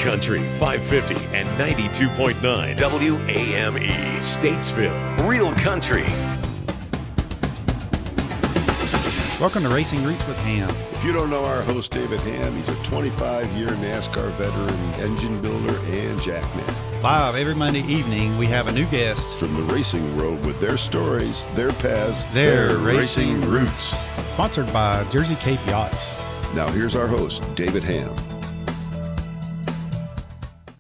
Country 550 and 92.9 WAME, Statesville. Real Country. Welcome to Racing Roots with Hamm. If you don't know our host, David Hamm, he's a 25-year NASCAR veteran, engine builder, and jackman. Live every Monday evening, we have a new guest From the racing world with their stories, their paths, Their racing racing roots. sponsored by Jersey Cape Yachts. Now here's our host, David Hamm.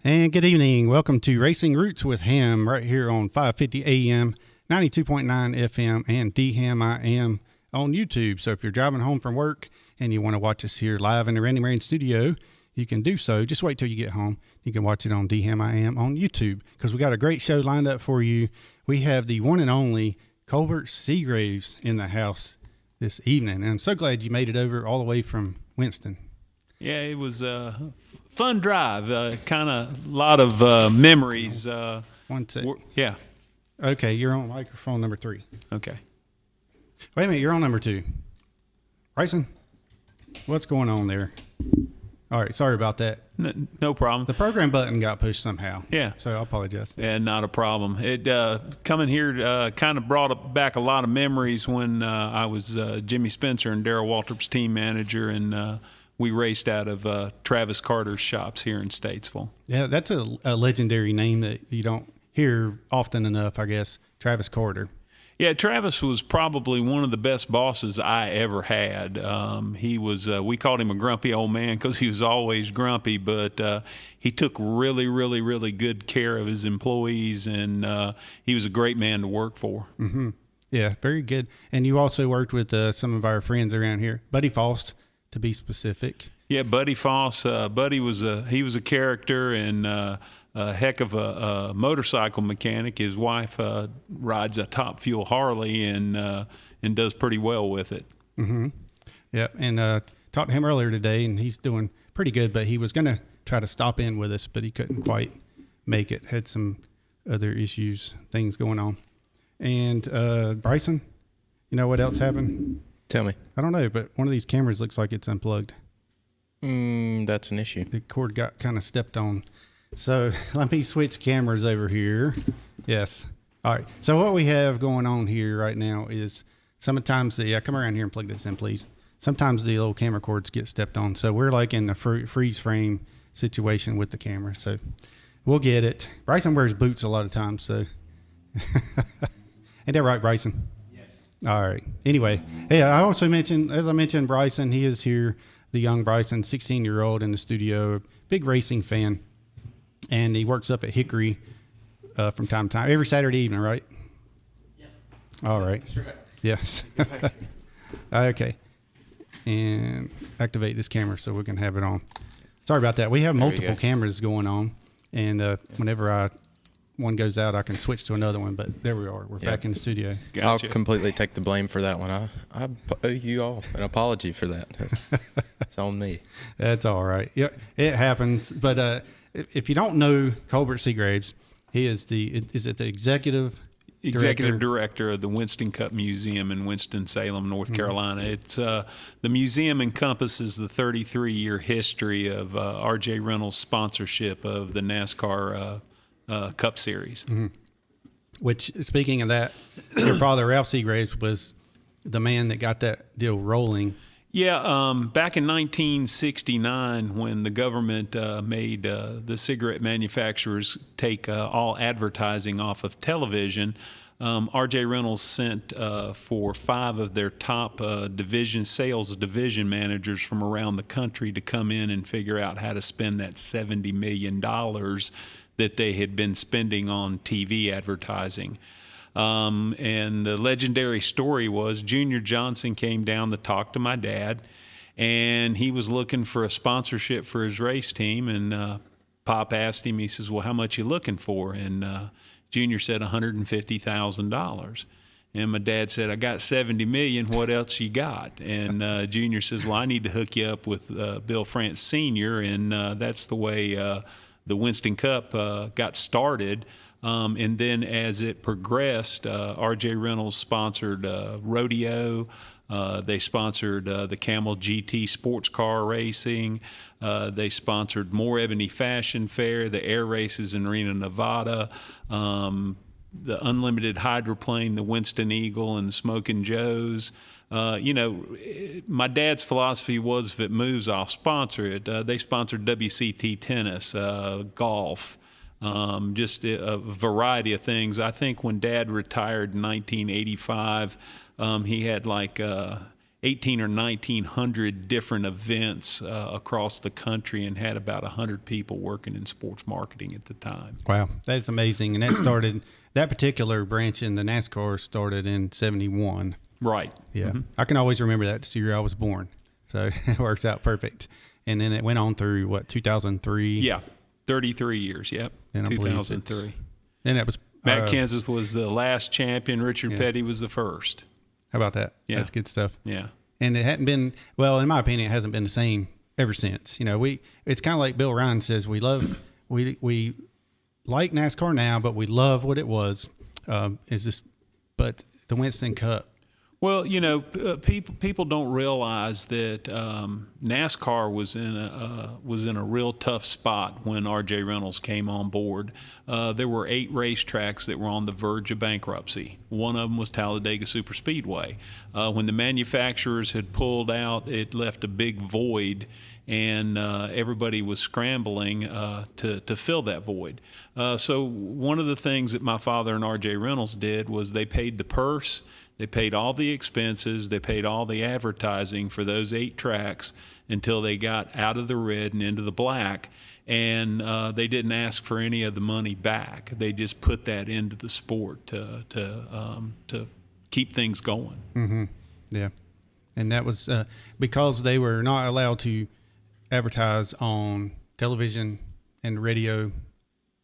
And good evening. Welcome to Racing Roots with Hamm right here on 550 AM, 92.9 FM, and DHammiam on YouTube. So if you're driving home from work and you want to watch us here live in the Randy Marion studio, you can do so. Just wait till you get home. You can watch it on DHammiam on YouTube because we got a great show lined up for you. We have the one and only Colbert Seagraves in the house this evening. And I'm so glad you made it over all the way from Winston. Yeah, it was a fun drive. Kind of a lot of memories. One sec. Yeah. Okay, you're on microphone number 3. Okay. Wait a minute, you're on number 2. Bryson, what's going on there? All right, sorry about that. No problem. The program button got pushed somehow. Yeah. So I apologize. Yeah, not a problem. It coming here kind of brought back a lot of memories when I was Jimmy Spencer and Darrell Waltrip's team manager, and we raced out of Travis Carter's shops here in Statesville. Yeah, that's a legendary name that you don't hear often enough, I guess. Travis Carter. Yeah, Travis was probably one of the best bosses I ever had. He was, we called him a grumpy old man because he was always grumpy, but he took really, really, really good care of his employees, and he was a great man to work for. Mm-hmm. Yeah, very good. And you also worked with some of our friends around here, Buddy Foss, to be specific. Yeah, Buddy Foss. Buddy was a character and a heck of a motorcycle mechanic. His wife rides a top fuel Harley and does pretty well with it. Mm-hmm. Yeah, and talked to him earlier today, and he's doing pretty good. But he was going to try to stop in with us, but he couldn't quite make it. Had some other issues, things going on. And Bryson, you know what else happened? Tell me. I don't know, but one of these cameras looks like it's unplugged. That's an issue. The cord got kind of stepped on. So let me switch cameras over here. Yes. All right. So what we have going on here right now is sometimes come around here and plug this in, please. Sometimes the little camera cords get stepped on. So we're like in a freeze frame situation with the camera. So we'll get it. Bryson wears boots a lot of times. So ain't that right, Bryson? All right. Anyway, hey, I also mentioned, as I mentioned, Bryson, he is here, the young Bryson, 16-year-old in the studio, big racing fan, and he works up at Hickory from time to time, every Saturday evening, right? Yeah. All right. That's right. Yes. Okay. And activate this camera so we can have it on. Sorry about that. We have multiple cameras going on, and whenever one goes out, I can switch to another one, but there we are. We're back in the studio. Gotcha. I'll completely take the blame for that one. I owe you all an apology for that. It's on me. That's all right. Yeah, it happens. But if you don't know Colbert Seagraves, he is the executive director of the Winston Cup Museum in Winston-Salem, North Carolina. It's the museum encompasses the 33-year history of R.J. Reynolds' sponsorship of the NASCAR Cup Series. Mm-hmm. Which, speaking of that, your father, Ralph Seagraves, was the man that got that deal rolling. Yeah, back in 1969, when the government made the cigarette manufacturers take all advertising off of television, R.J. Reynolds sent for 5 of their top sales division managers from around the country to come in and figure out how to spend that $70 million that they had been spending on TV advertising. And the legendary story was Junior Johnson came down to talk to my dad, and he was looking for a sponsorship for his race team. And Pop asked him, he says, well, how much you looking for? And Junior said $150,000. And my dad said, I got $70 million. What else you got? And Junior says, well, I need to hook you up with Bill France Sr., and that's the way the Winston Cup got started. And then as it progressed, R.J. Reynolds sponsored rodeo. They sponsored the Camel GT sports car racing. They sponsored More Ebony Fashion Fair, the air races in Reno, Nevada, the Unlimited Hydroplane, the Winston Eagle, and the Smokin' Joe's. My dad's philosophy was, if it moves, I'll sponsor it. They sponsored WCT tennis, golf, just a variety of things. I think when Dad retired in 1985, he had like 18 or 1900 different events across the country and had about 100 people working in sports marketing at the time. Wow, that's amazing. And that started, that particular branch in the NASCAR started in 71. Right. Yeah. I can always remember that. It's the year I was born. So it works out perfect. And then it went on through, 2003? Yeah, 33 years, yep, And 2003. And that was... Matt Kenseth was the last champion. Richard Petty was the first. How about that? Yeah. That's good stuff. Yeah. And it hadn't been, well, in my opinion, it hasn't been the same ever since. It's kind of like Bill Ryan says, we like NASCAR now, but we love what it was. But the Winston Cup. Well, people don't realize that NASCAR was in a real tough spot when R.J. Reynolds came on board. There were 8 racetracks that were on the verge of bankruptcy. One of them was Talladega Superspeedway. When the manufacturers had pulled out, it left a big void, and everybody was scrambling to fill that void. So one of the things that my father and R.J. Reynolds did was they paid the purse. They paid all the expenses, they paid all the advertising for those 8 tracks until they got out of the red and into the black, and they didn't ask for any of the money back. They just put that into the sport to keep things going. Mm-hmm. Yeah, and that was because they were not allowed to advertise on television and radio,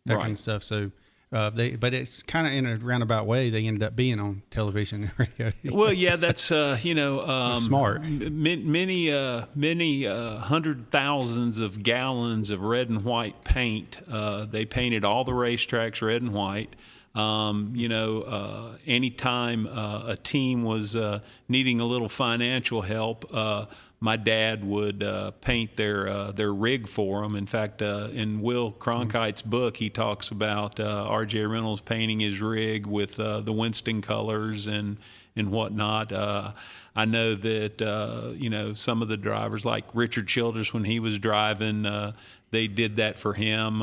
that kind of stuff. So. But it's kind of in a roundabout way. They ended up being on television and radio. Well, yeah, that's smart. Many hundred thousands of gallons of red and white paint. They painted all the racetracks red and white. Anytime a team was needing a little financial help, my dad would paint their rig for them. In fact, in Will Cronkite's book, he talks about R.J. Reynolds painting his rig with the Winston colors and whatnot. I know that some of the drivers, like Richard Childress, when he was driving, they did that for him.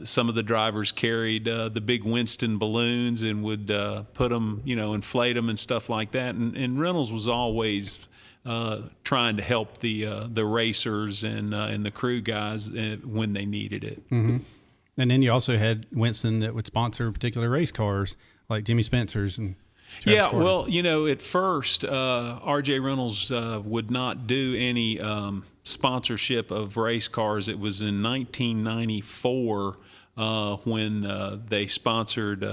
Some of the drivers carried the big Winston balloons and would put them, inflate them and stuff like that. And Reynolds was always trying to help the racers and the crew guys when they needed it. Mm-hmm. And then you also had Winston that would sponsor particular race cars, like Jimmy Spencer's and Travis Gordon. Well, at first, R.J. Reynolds would not do any sponsorship of race cars. It was in 1994 when they sponsored.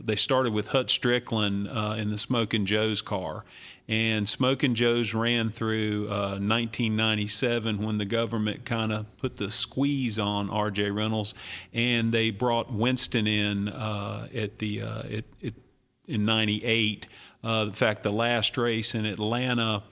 They started with Hut Strickland in the Smokin' Joe's car. And Smokin' Joe's ran through 1997 when the government kind of put the squeeze on R.J. Reynolds, and they brought Winston in in '98. In fact, the last race in Atlanta,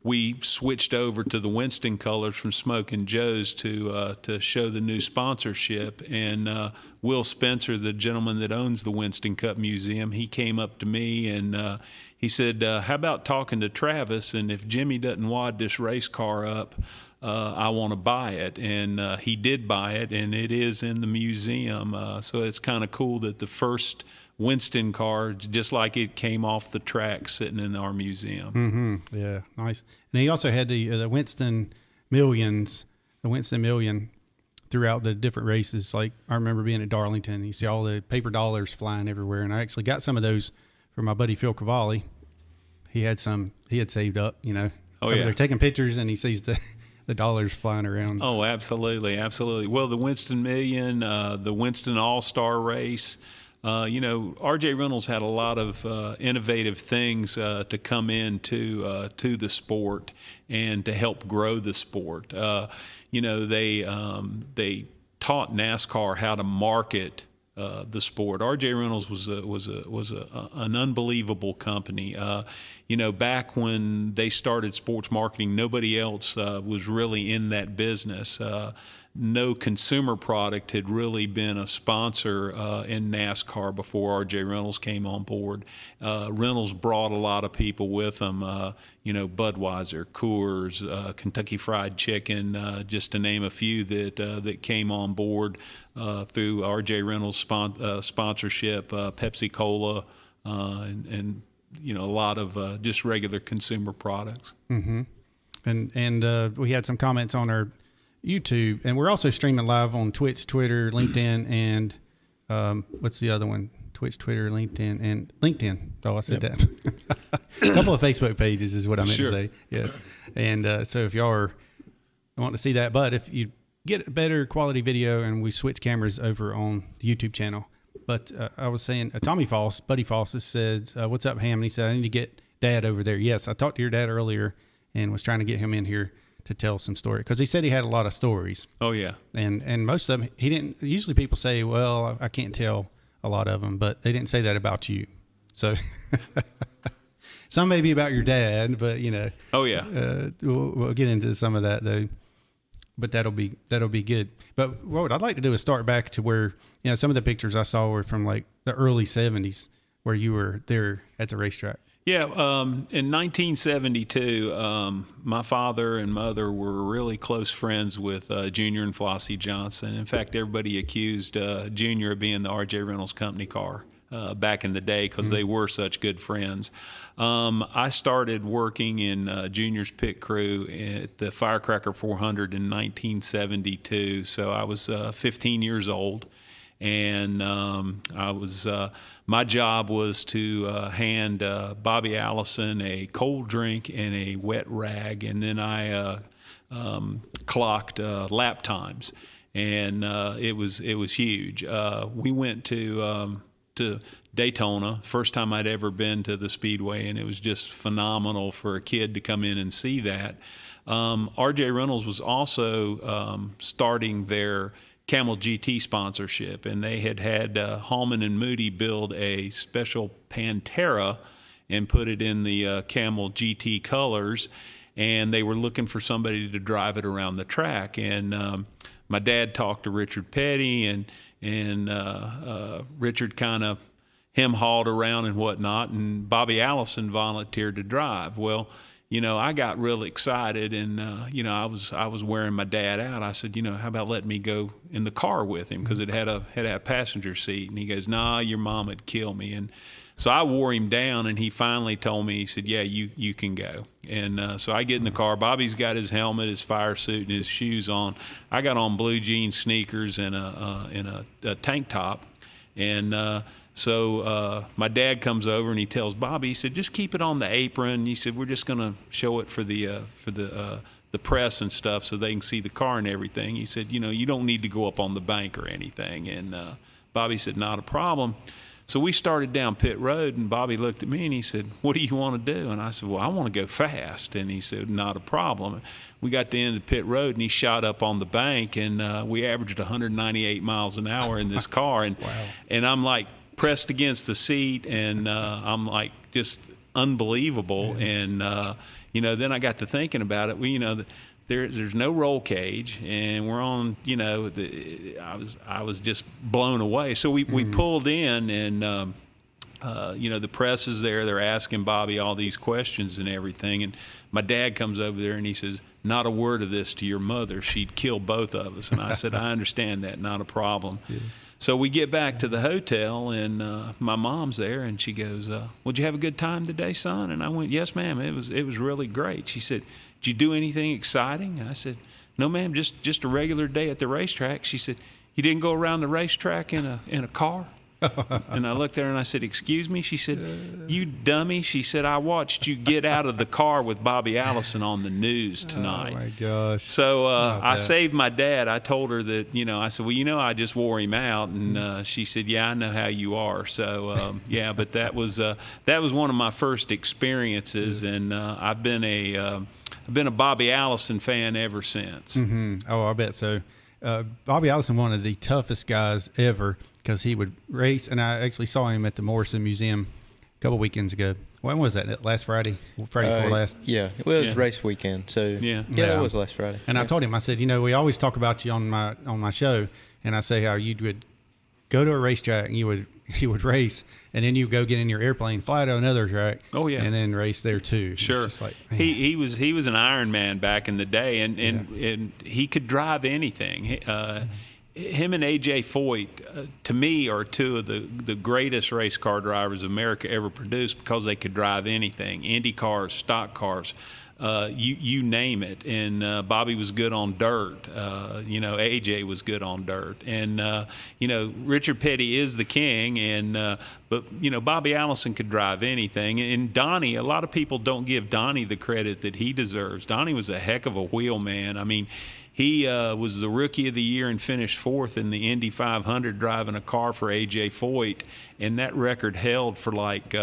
we switched over to the Winston colors from Smokin' Joe's to show the new sponsorship. And Will Spencer, the gentleman that owns the Winston Cup Museum, he came up to me and he said, how about talking to Travis, and if Jimmy doesn't wad this race car up, I want to buy it. And he did buy it, and it is in the museum. So it's kind of cool that the first Winston car, just like it came off the track, sitting in our museum. Mm-hmm. Yeah, nice. And he also had the Winston Millions, the Winston Million throughout the different races. Like I remember being at Darlington, you see all the paper dollars flying everywhere, and I actually got some of those for my buddy Phil Cavalli. He had saved up, Oh, yeah. They're taking pictures, and he sees the dollars flying around. Oh, absolutely, absolutely. Well, the Winston Million, the Winston All-Star Race. R.J. Reynolds had a lot of innovative things to come into to the sport and to help grow the sport. They taught NASCAR how to market the sport. R.J. Reynolds was an unbelievable company. Back when they started sports marketing, nobody else was really in that business. No consumer product had really been a sponsor in NASCAR before R.J. Reynolds came on board. Reynolds brought a lot of people with them, Budweiser, Coors, Kentucky Fried Chicken, just to name a few that came on board through R.J. Reynolds sponsorship, Pepsi Cola, and a lot of just regular consumer products. Mm-hmm. And we had some comments on our YouTube, and we're also streaming live on Twitch, Twitter, LinkedIn, and what's the other one? Twitch, Twitter, LinkedIn, and LinkedIn. Oh, I said that. A couple of Facebook pages is what I meant to say. Yes. And so if y'all are want to see that, but if you get a better quality video, and we switch cameras over on the YouTube channel. But I was saying, Tommy Foss, Buddy Foss, said, what's up, Hamm? And he said, I need to get Dad over there. Yes, I talked to your dad earlier and was trying to get him in here to tell some story, because he said he had a lot of stories. Oh yeah. And most of them he didn't. Usually people say, well, I can't tell a lot of them, but they didn't say that about you. So some may be about your dad, but Oh yeah. We'll get into some of that though. But that'll be good. But what I'd like to do is start back to where some of the pictures I saw were from like the early '70s, where you were there at the racetrack. Yeah, in 1972, my father and mother were really close friends with Junior and Flossie Johnson. In fact, everybody accused Junior of being the R.J. Reynolds company car back in the day, because they were such good friends. I started working in Junior's pit crew at the Firecracker 400 in 1972, so I was 15 years old. And my job was to hand Bobby Allison a cold drink and a wet rag, and then I clocked lap times, and it was huge. We went to Daytona, first time I'd ever been to the Speedway, and it was just phenomenal for a kid to come in and see that. R.J. Reynolds was also starting their Camel GT sponsorship, and they had Hallman and Moody build a special Pantera and put it in the Camel GT colors, and they were looking for somebody to drive it around the track. And my dad talked to Richard Petty, and Richard kind of hem-hawed around and whatnot, and Bobby Allison volunteered to drive. Well, I got real excited, and I was wearing my dad out. I said, how about letting me go in the car with him, because it had a passenger seat. And he goes, nah, your mom would kill me. And so I wore him down, and he finally told me, he said, yeah, you can go. And so I get in the car. Bobby's got his helmet, his fire suit, and his shoes on. I got on blue jean sneakers and a tank top, and so my dad comes over and he tells Bobby, he said, just keep it on the apron. He said, we're just going to show it for the press and stuff, so they can see the car and everything. He said, you don't need to go up on the bank or anything. And Bobby said, not a problem. So we started down pit road, and Bobby looked at me and he said, what do you want to do? And I said, well, I want to go fast. And he said, not a problem. We got to the end of the pit road, and he shot up on the bank, and we averaged 198 miles an hour in this car. And, wow. And I'm like, pressed against the seat, and I'm like, just unbelievable. And then I got to thinking about it. There's no roll cage, and we're on. I was just blown away. So we pulled in, and the press is there. They're asking Bobby all these questions and everything. And my dad comes over there and he says, not a word of this to your mother. She'd kill both of us. And I said, I understand that, not a problem. Yeah. So we get back to the hotel, and my mom's there, and she goes, well, did you have a good time today, son? And I went, yes, ma'am, it was really great. She said, did you do anything exciting? I said, no, ma'am, just a regular day at the racetrack. She said, you didn't go around the racetrack in a car? And I looked at her and I said, excuse me? She said, you dummy. She said, I watched you get out of the car with Bobby Allison on the news tonight. Oh, my gosh. So I saved my dad. I told her that, I said, well, I just wore him out. And she said, yeah, I know how you are. So, yeah, but that was one of my first experiences. And I've been a Bobby Allison fan ever since. Mm-hmm. Oh, I bet so. Bobby Allison, one of the toughest guys ever, because he would race, and I actually saw him at the Morrison Museum a couple weekends ago. When was that? Last Friday? Friday before last? Yeah. Well, it was race weekend, so yeah, it was last Friday. And I told him, I said, we always talk about you on my show, and I say how you would go to a racetrack and you would race, and then you go get in your airplane, fly to another track, and then race there too. Sure. It's just like, he was an Iron Man back in the day, and he could drive anything. Him and A.J. Foyt, to me, are two of the greatest race car drivers America ever produced, because they could drive anything, Indy cars, stock cars, you name it. And Bobby was good on dirt. A.J. was good on dirt. And, Richard Petty is the king, but Bobby Allison could drive anything. And Donnie, a lot of people don't give Donnie the credit that he deserves. Donnie was a heck of a wheel man. I mean, he was the Rookie of the Year and finished 4th in the Indy 500 driving a car for A.J. Foyt, and that record held for like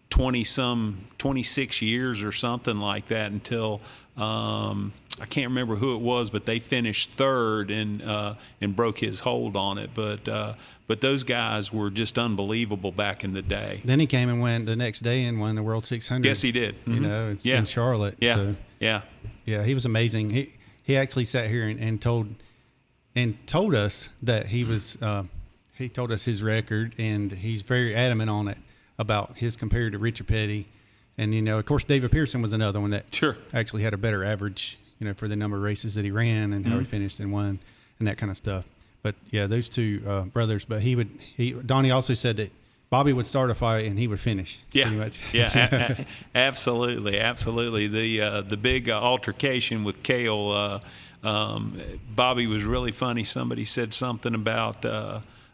26 years or something like that, until I can't remember who it was, but they finished 3rd and broke his hold on it. But those guys were just unbelievable back in the day. Then he came and went the next day and won the World 600. Yes, he did. Mm-hmm. It's in Charlotte. Yeah, so, yeah, he was amazing. He actually sat here and told us that he was. He told us his record, and he's very adamant on it about his compared to Richard Petty, and of course David Pearson was another one that actually had a better average, for the number of races that he ran and how he finished and won and that kind of stuff. But yeah, those two brothers. But Donnie also said that Bobby would start a fight and he would finish. Yeah, pretty much. Yeah, absolutely. The big altercation with Cale, Bobby was really funny. Somebody said something about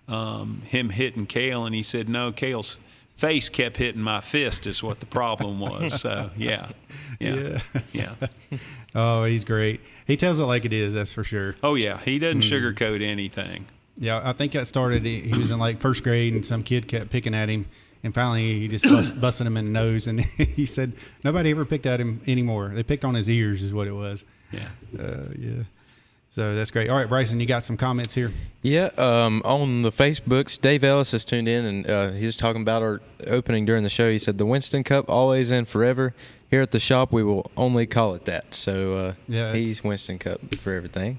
him hitting Cale, and he said, "No, Cale's face kept hitting my fist is what the problem was." So yeah. Oh, he's great. He tells it like it is. That's for sure. Oh yeah, he doesn't sugarcoat anything. Yeah, I think that started. He was in like 1st grade, and some kid kept picking at him, and finally he just busted him in the nose, and he said nobody ever picked at him anymore. They picked on his ears, is what it was. Yeah. So that's great. All right, Bryson, you got some comments here? Yeah, on the Facebooks, Dave Ellis has tuned in, and he's talking about our opening during the show. He said, "The Winston Cup, always and forever. Here at the shop, we will only call it that." So he's Winston Cup for everything.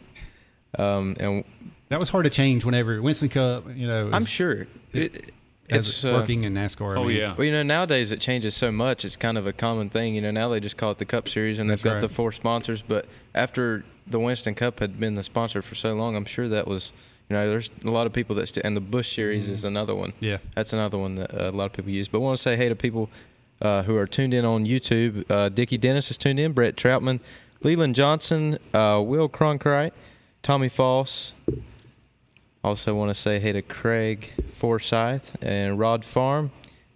And that was hard to change whenever Winston Cup, I'm sure. It's working in NASCAR. Yeah. Well, nowadays it changes so much. It's kind of a common thing. Now they just call it the Cup Series, and they've got the 4 sponsors. But after the Winston Cup had been the sponsor for so long, I'm sure that was, there's a lot of people that and the Busch Series is another one. Yeah. That's another one that a lot of people use. But I want to say hey to people who are tuned in on YouTube. Dickie Dennis is tuned in, Brett Troutman, Leland Johnson, Will Cronkite, Tommy Foss. Also want to say hey to Craig Forsyth and Rod Farm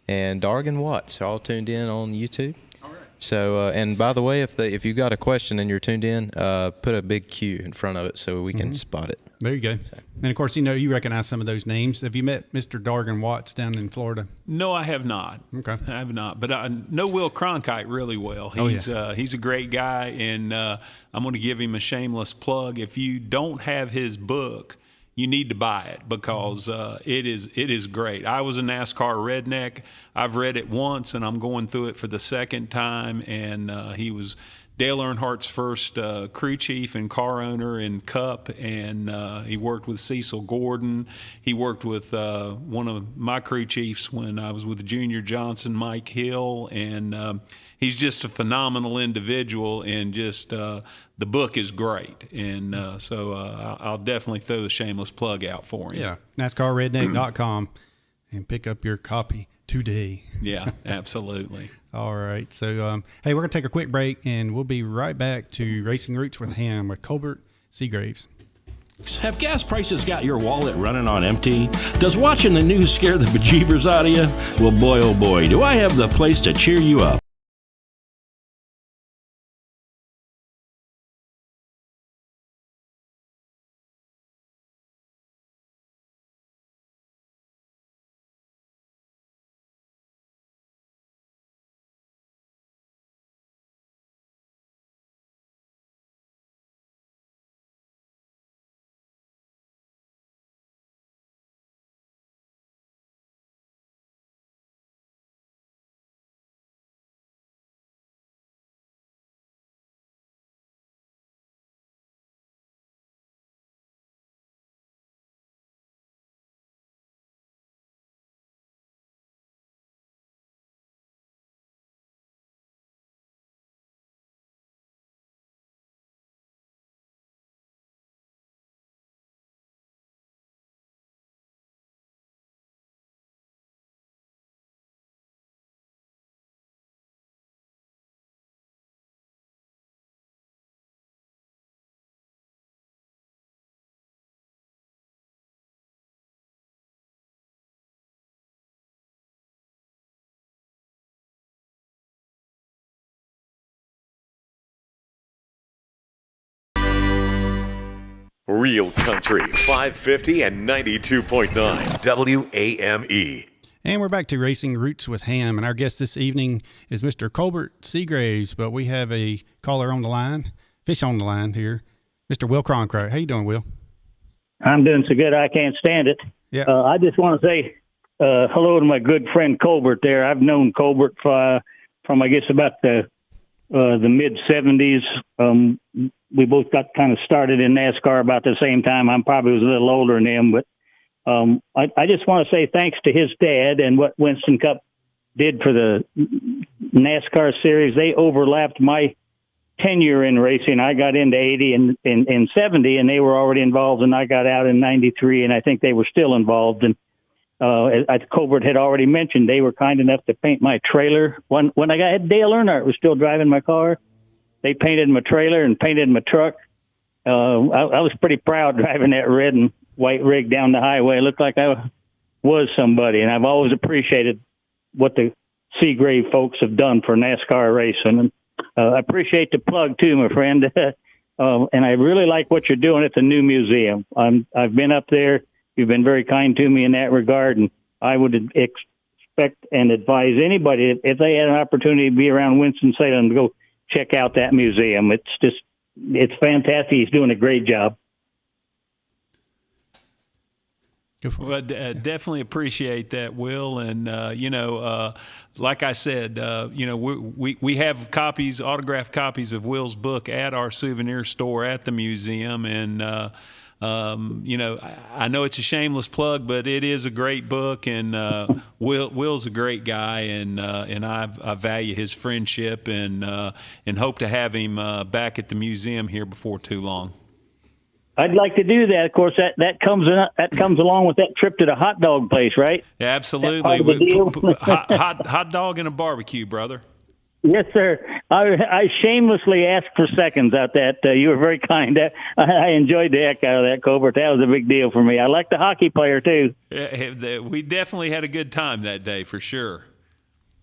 and Dargan Watts. They're all tuned in on YouTube. All right. So, and by the way, if you got a question and you're tuned in, put a big Q in front of it so we can spot it. There you go. So. And of course, you recognize some of those names. Have you met Mr. Dargan Watts down in Florida? No, I have not. Okay. I have not. But I know Will Cronkite really well. He's a great guy, and I'm going to give him a shameless plug. If you don't have his book, you need to buy it, because it is great. I was a NASCAR redneck. I've read it once, and I'm going through it for the 2nd time. And he was Dale Earnhardt's first crew chief and car owner in Cup, and he worked with Cecil Gordon. He worked with one of my crew chiefs when I was with Junior Johnson, Mike Hill, and he's just a phenomenal individual, and just the book is great. And so I'll definitely throw the shameless plug out for him. Yeah, NASCARredneck.com, and pick up your copy today. Yeah, absolutely. All right. So, hey, we're going to take a quick break, and we'll be right back to Racing Roots with Hamm with Colbert Seagraves. Have gas prices got your wallet running on empty? Does watching the news scare the bejeebers out of you? Well, boy, oh boy, do I have the place to cheer you up. Real Country 550 and 92.9 WAME. And we're back to Racing Roots with Hamm, and our guest this evening is Mr. Colbert Seagraves, but we have a caller on the line, fish on the line here, Mr. Will Cronkite. How you doing, Will? I'm doing so good I can't stand it. Yeah. I just want to say hello to my good friend Colbert there. I've known Colbert from I guess about the mid-'70s. We both got kind of started in NASCAR about the same time. I probably was a little older than him, but I just want to say thanks to his dad and what Winston Cup did for the NASCAR series. They overlapped my tenure in racing. I got into 80 and 70, and they were already involved, and I got out in 93, and I think they were still involved. And as Colbert had already mentioned, they were kind enough to paint my trailer. When I had Dale Earnhardt was still driving my car, they painted my trailer and painted my truck. I was pretty proud driving that red and white rig down the highway. It looked like I was somebody, and I've always appreciated what the Seagrave folks have done for NASCAR racing. And I appreciate the plug too, my friend. And I really like what you're doing at the new museum. I've been up there. You've been very kind to me in that regard, and I would expect and advise anybody if they had an opportunity to be around Winston-Salem to go check out that museum. It's fantastic. He's doing a great job. Well, definitely appreciate that, Will. And, like I said, we have copies, autographed copies of Will's book at our souvenir store at the museum. And, I know it's a shameless plug, but it is a great book. And Will's a great guy, and I value his friendship and hope to have him back at the museum here before too long. I'd like to do that. Of course, that comes along with that trip to the hot dog place, right? Yeah, absolutely. Hot dog and a barbecue, brother. Yes, sir. I shamelessly asked for seconds out that. You were very kind. I enjoyed the heck out of that, Colbert. That was a big deal for me. I like the hockey player, too. Yeah, we definitely had a good time that day, for sure.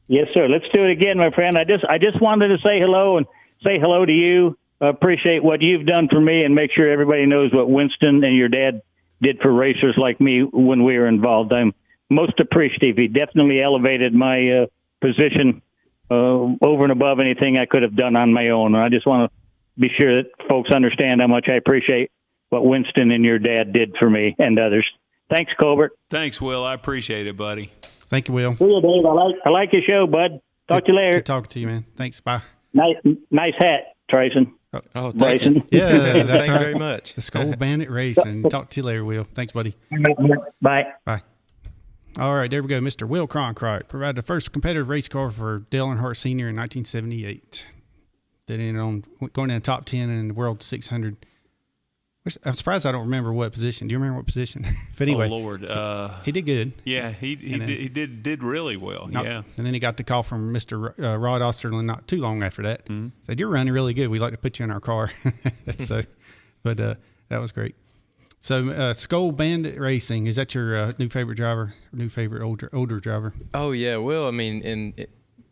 Yes, sir. Let's do it again, my friend. I just wanted to say hello and say hello to you. I appreciate what you've done for me, and make sure everybody knows what Winston and your dad did for racers like me when we were involved. I'm most appreciative. He definitely elevated my position over and above anything I could have done on my own. And I just want to be sure that folks understand how much I appreciate what Winston and your dad did for me and others. Thanks, Colbert. Thanks, Will. I appreciate it, buddy. Thank you, Will. See you, Dave. I like your show, bud. Talk to you later. Good talking to you, man. Thanks. Bye. Nice hat, Trayson. Oh, thank you. Yeah, that's thank you right. very much. The Skull Bandit Racing. Talk to you later, Will. Thanks, buddy. Bye. Bye. All right, there we go. Mr. Will Cronkite provided the first competitive race car for Dale Earnhardt Sr. in 1978. That ended on going in the top 10 in the World 600. I'm surprised I don't remember what position. Do you remember what position? But anyway, oh Lord, he did good. Yeah, he did really well. Yeah, and then he got the call from Mr. Rod Osterlund not too long after that. Mm-hmm. Said, "You're running really good. We'd like to put you in our car." So, but that was great. So, Skull Bandit Racing, is that your new favorite driver? New favorite older driver? Oh yeah, well, I mean,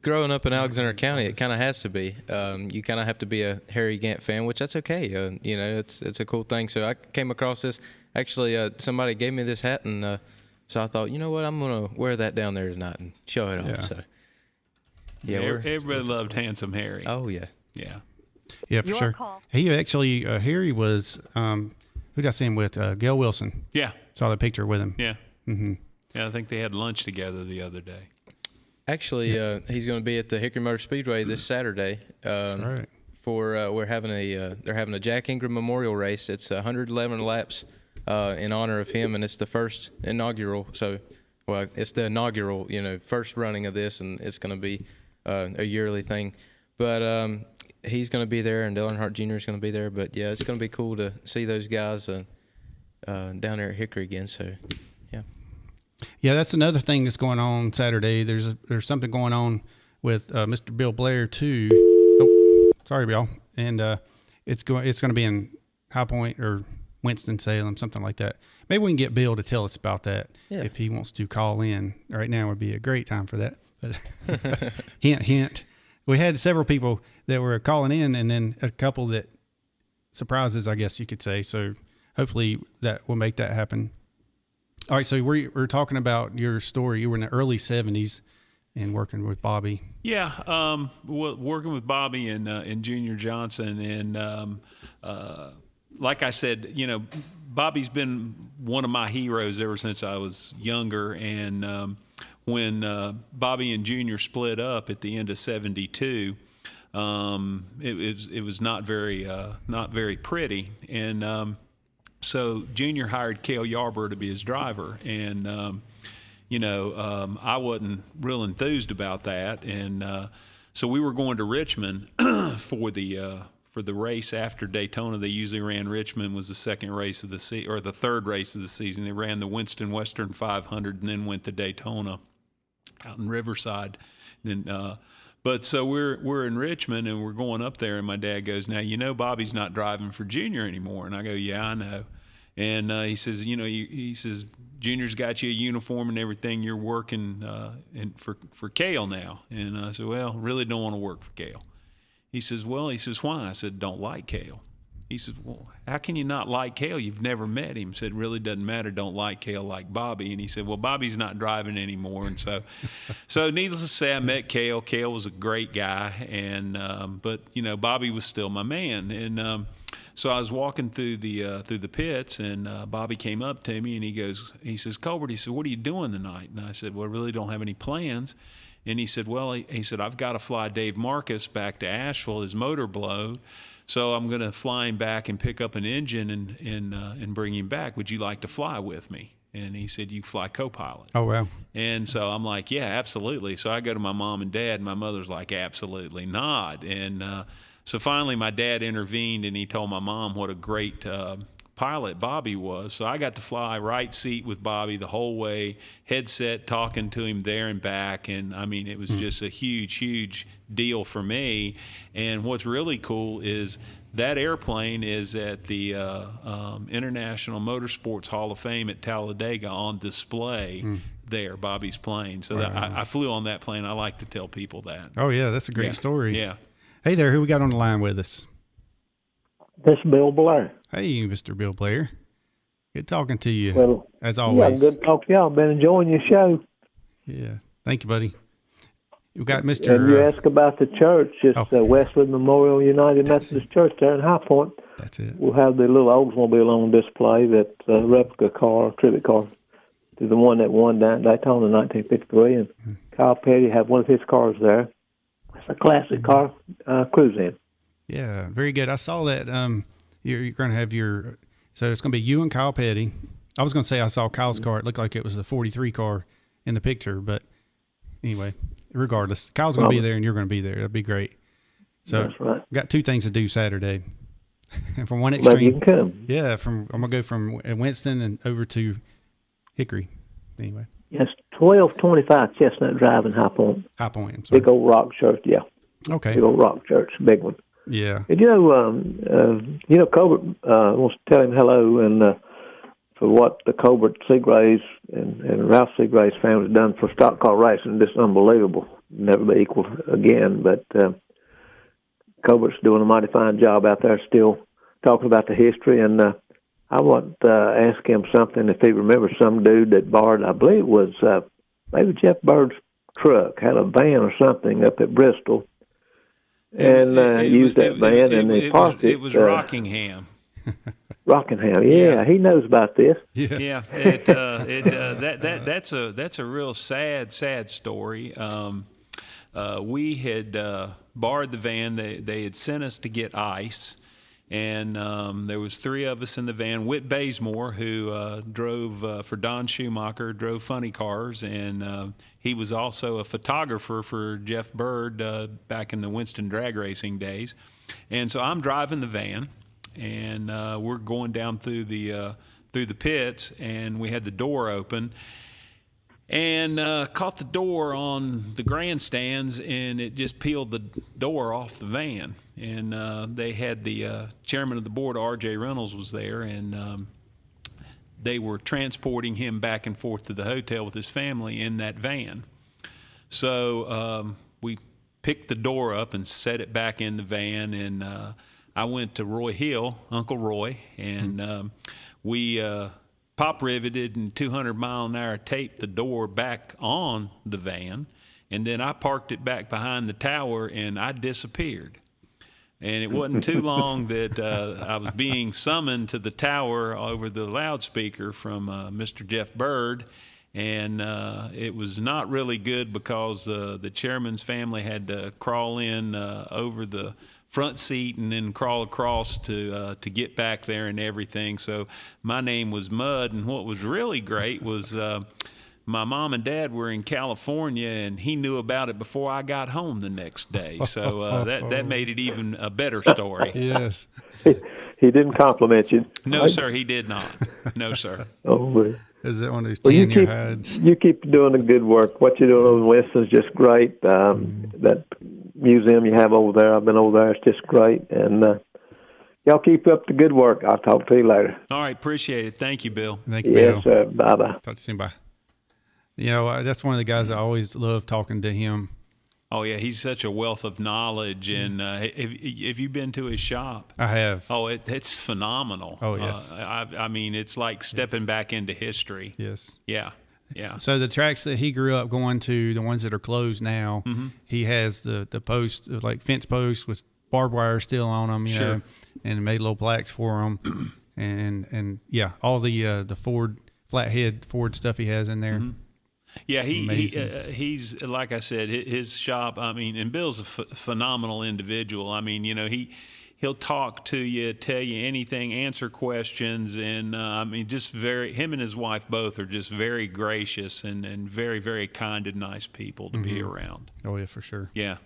growing up in Alexander County, it kind of has to be. You kind of have to be a Harry Gant fan, which that's okay. It's a cool thing. So I came across this. Actually, somebody gave me this hat, and so I thought, you know what, I'm gonna wear that down there tonight and show it off. So yeah, everybody loved Handsome Harry. Oh yeah, yeah, for sure. He actually Harry was who did I see him with? Gail Wilson. Yeah, saw the picture with him. Yeah, mm-hmm. Yeah, I think they had lunch together the other day. Actually, he's going to be at the Hickory Motor Speedway this Saturday. That's right. For they're having a Jack Ingram Memorial Race. It's 111 laps in honor of him, and it's the first inaugural. So, it's the inaugural, first running of this, and it's going to be a yearly thing. But he's going to be there, and Dale Earnhardt Jr. is going to be there. But yeah, it's going to be cool to see those guys down there at Hickory again. So. Yeah, that's another thing that's going on Saturday. There's something going on with Mr. Bill Blair too. Oh, sorry, Bill. And it's going to be in High Point or Winston-Salem, something like that. Maybe we can get Bill to tell us about that if he wants to call in. Right now would be a great time for that. But hint, hint. We had several people that were calling in, and then a couple that surprises, I guess you could say. So hopefully that will make that happen. All right, so we're talking about your story. You were in the early 70s and working with Bobby. Yeah, working with Bobby and Junior Johnson, and like I said, Bobby's been one of my heroes ever since I was younger. And when Bobby and Junior split up at the end of '72, it was not very pretty, and so Junior hired Cale Yarborough to be his driver, and I wasn't real enthused about that, and so we were going to Richmond for the race after Daytona. They usually ran Richmond was the second race of the or the third race of the season. They ran the Winston Western 500 and then went to Daytona out in Riverside. Then, but so we're in Richmond and we're going up there, and my dad goes, "Now Bobby's not driving for Junior anymore." And I go, "Yeah, I know." And he says, he says, "Junior's got you a uniform and everything. You're working for Cale now." And I said, "Well, really don't want to work for Cale." He says, "Why?" I said, "Don't like Cale." He says, "Well, how can you not like Cale? You've never met him." I said, "Really doesn't matter. Don't like Cale, like Bobby." And he said, "Well, Bobby's not driving anymore." And so needless to say, I met Cale. Cale was a great guy, and but Bobby was still my man. And so I was walking through the pits, and Bobby came up to me, and he says, "Colbert," he said, "what are you doing tonight?" And I said, "Well, I really don't have any plans." And he said, "Well," he said, "I've got to fly Dave Marcus back to Asheville. His motor blowed. So I'm going to fly him back and pick up an engine and bring him back. Would you like to fly with me?" And he said, "You fly co-pilot." Oh, wow. And so I'm like, "Yeah, absolutely." So I go to my mom and dad, and my mother's like, "Absolutely not." And so finally my dad intervened, and he told my mom what a great pilot Bobby was. So I got to fly right seat with Bobby the whole way, headset, talking to him there and back. And I mean, it was just a huge deal for me. And what's really cool is that airplane is at the International Motorsports Hall of Fame at Talladega on display there, Bobby's plane. So I flew on that plane. I like to tell people that. Oh, yeah, that's a great story. Yeah. Hey there, who we got on the line with us? This is Bill Blair. Hey, Mr. Bill Blair. Good talking to you, Well, as yeah, always. good talk to y'all. Been enjoying your show. Yeah. Thank you, buddy. We've got And you Mr. asked about the church. It's Westwood Memorial United Methodist Church there in High Point. That's it. We'll have the little Oldsmobile on display, that replica car, tribute car, to the one that won down Daytona in 1953. And Kyle Petty had one of his cars there. It's a classic car, cruise-in. Yeah, very good. I saw that you're going to have so it's going to be you and Kyle Petty. I was going to say I saw Kyle's car. It looked like it was a 43 car in the picture, but anyway, regardless, Kyle's going to be there and you're going to be there. That'd be great. So That's right. We've got two things to do Saturday. And from one But extreme, you can come. yeah, I'm going to go from Winston and over to Hickory. Anyway, Yes, 1225 Chestnut Drive in High Point. High Point. I'm sorry. Big old rock church, yeah. Okay. Big old rock church, big one. Yeah. And Colbert wants to tell him hello, and for what the Colbert Seagraves and Ralph Seagraves family has done for stock car racing, just unbelievable. Never be equal again. But Colbert's doing a mighty fine job out there, still talking about the history. And I want to ask him something, if he remembers some dude that borrowed, I believe it was maybe Jeff Bird's truck, had a van or something up at Bristol. And used that van, and they parked it. It was Rockingham. Rockingham, yeah, he knows about this. Yes. Yeah, that's a real sad story. We had borrowed the van. They had sent us to get ice, and there was three of us in the van. Whit Bazemore, who drove for Don Schumacher, drove funny cars, and he was also a photographer for Jeff Bird back in the Winston drag racing days. And so I'm driving the van, and we're going down through the pits, and we had the door open, and caught the door on the grandstands, and it just peeled the door off the van. And they had the chairman of the board, R.J. Reynolds, was there, and they were transporting him back and forth to the hotel with his family in that van. So we picked the door up and set it back in the van, and I went to Roy Hill, Uncle Roy, and we pop riveted and 200-mile-an-hour taped the door back on the van, and then I parked it back behind the tower, and I disappeared. And it wasn't too long that I was being summoned to the tower over the loudspeaker from Mr. Jeff Bird, and it was not really good because the chairman's family had to crawl in over the front seat and then crawl across to get back there and everything. So my name was Mud, and what was really great was my mom and dad were in California, and he knew about it before I got home the next day. So that made it even a better story. Yes. He didn't compliment you. No, sir, he did not. No, sir. Oh, boy. Is that one of those Well, 10-year hides? You keep doing the good work. What you're doing over in Winston is just great. That museum you have over there, I've been over there. It's just great. And y'all keep up the good work. I'll talk to you later. All right, appreciate it. Thank you, Bill. Thank you, Bill. Yes, sir. Bye-bye. Talk to you soon. Bye. You know, that's one of the guys I always love talking to him. Oh, yeah, he's such a wealth of knowledge. And have you been to his shop? I have. Oh, it's phenomenal. Oh, yes. I mean, it's like stepping back into history. Yes. Yeah, yeah. So the tracks that he grew up going to, the ones that are closed now, he has the post, like fence posts with barbed wire still on them, you know, and made little plaques for them. and yeah, all the Ford, flathead Ford stuff he has in there. Yeah, he's like I said, his shop. I mean, and Bill's a phenomenal individual. I mean, you know, he'll talk to you, tell you anything, answer questions, and I mean, just him and his wife both are just very gracious and very, very kind and nice people to be around. Oh yeah, for sure. Yeah,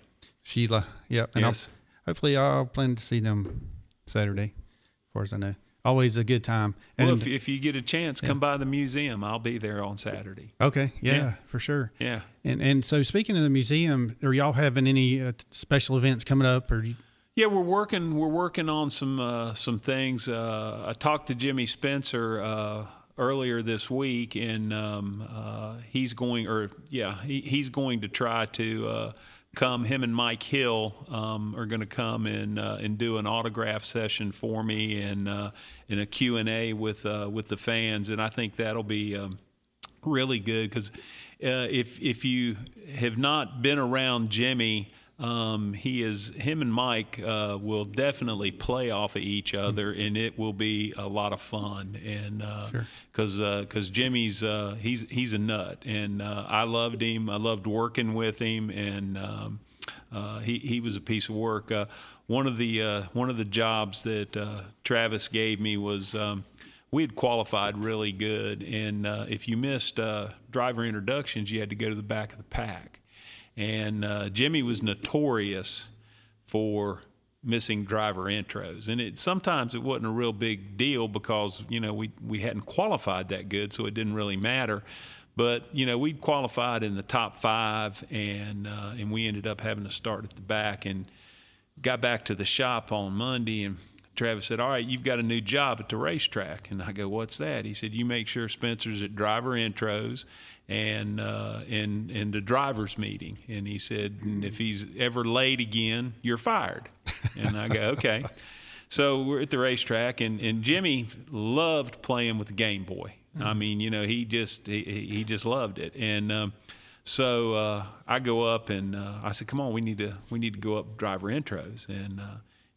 Sheila. Yep. And yes. Hopefully, I'll plan to see them Saturday, as far as I know. Always a good time. And well, if you get a chance, come by the museum. I'll be there on Saturday. Okay, yeah, for sure. Yeah. And so speaking of the museum, are y'all having any special events coming up? Or yeah, we're working on some things. I talked to Jimmy Spencer earlier this week, and he's going to try to come. Him and Mike Hill are going to come and do an autograph session for me and a Q&A with the fans, and I think that'll be really good because if you have not been around Jimmy, him and Mike will definitely play off of each other, and it will be a lot of fun. And because Jimmy's he's a nut, and I loved him. I loved working with him, and he was a piece of work. One of the jobs that Travis gave me was. We had qualified really good, and if you missed driver introductions, you had to go to the back of the pack. And Jimmy was notorious for missing driver intros, and sometimes it wasn't a real big deal because we hadn't qualified that good, so it didn't really matter. But we'd qualified in the top 5, and we ended up having to start at the back, and got back to the shop on Monday, and Travis said, "All right, you've got a new job at the racetrack." And I go, "What's that?" He said, "You make sure Spencer's at driver intros and the driver's meeting." And he said, "And if he's ever late again, you're fired." And I go, "Okay." So we're at the racetrack, and Jimmy loved playing with the Game Boy. I mean, he just loved it. And so I go up and I said, "Come on, we need to go up driver intros." And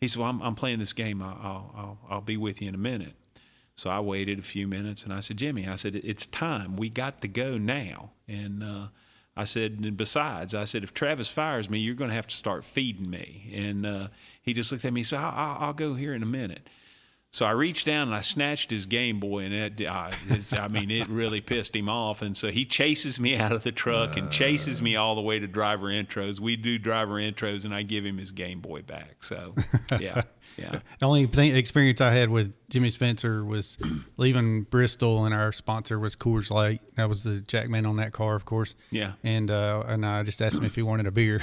he said, "Well, I'm playing this game. I'll be with you in a minute." So I waited a few minutes, and I said, "Jimmy," I said, "it's time. We got to go now." And I said, "And besides," I said, "if Travis fires me, you're going to have to start feeding me." And he just looked at me and said, I'll go here in a minute. So I reached down and I snatched his Game Boy, and it really pissed him off. And so he chases me out of the truck and chases me all the way to driver intros. We do driver intros, and I give him his Game Boy back. So, yeah. The only experience I had with Jimmy Spencer was leaving Bristol, and our sponsor was Coors Light. That was the Jackman on that car, of course. Yeah. And I just asked him if he wanted a beer.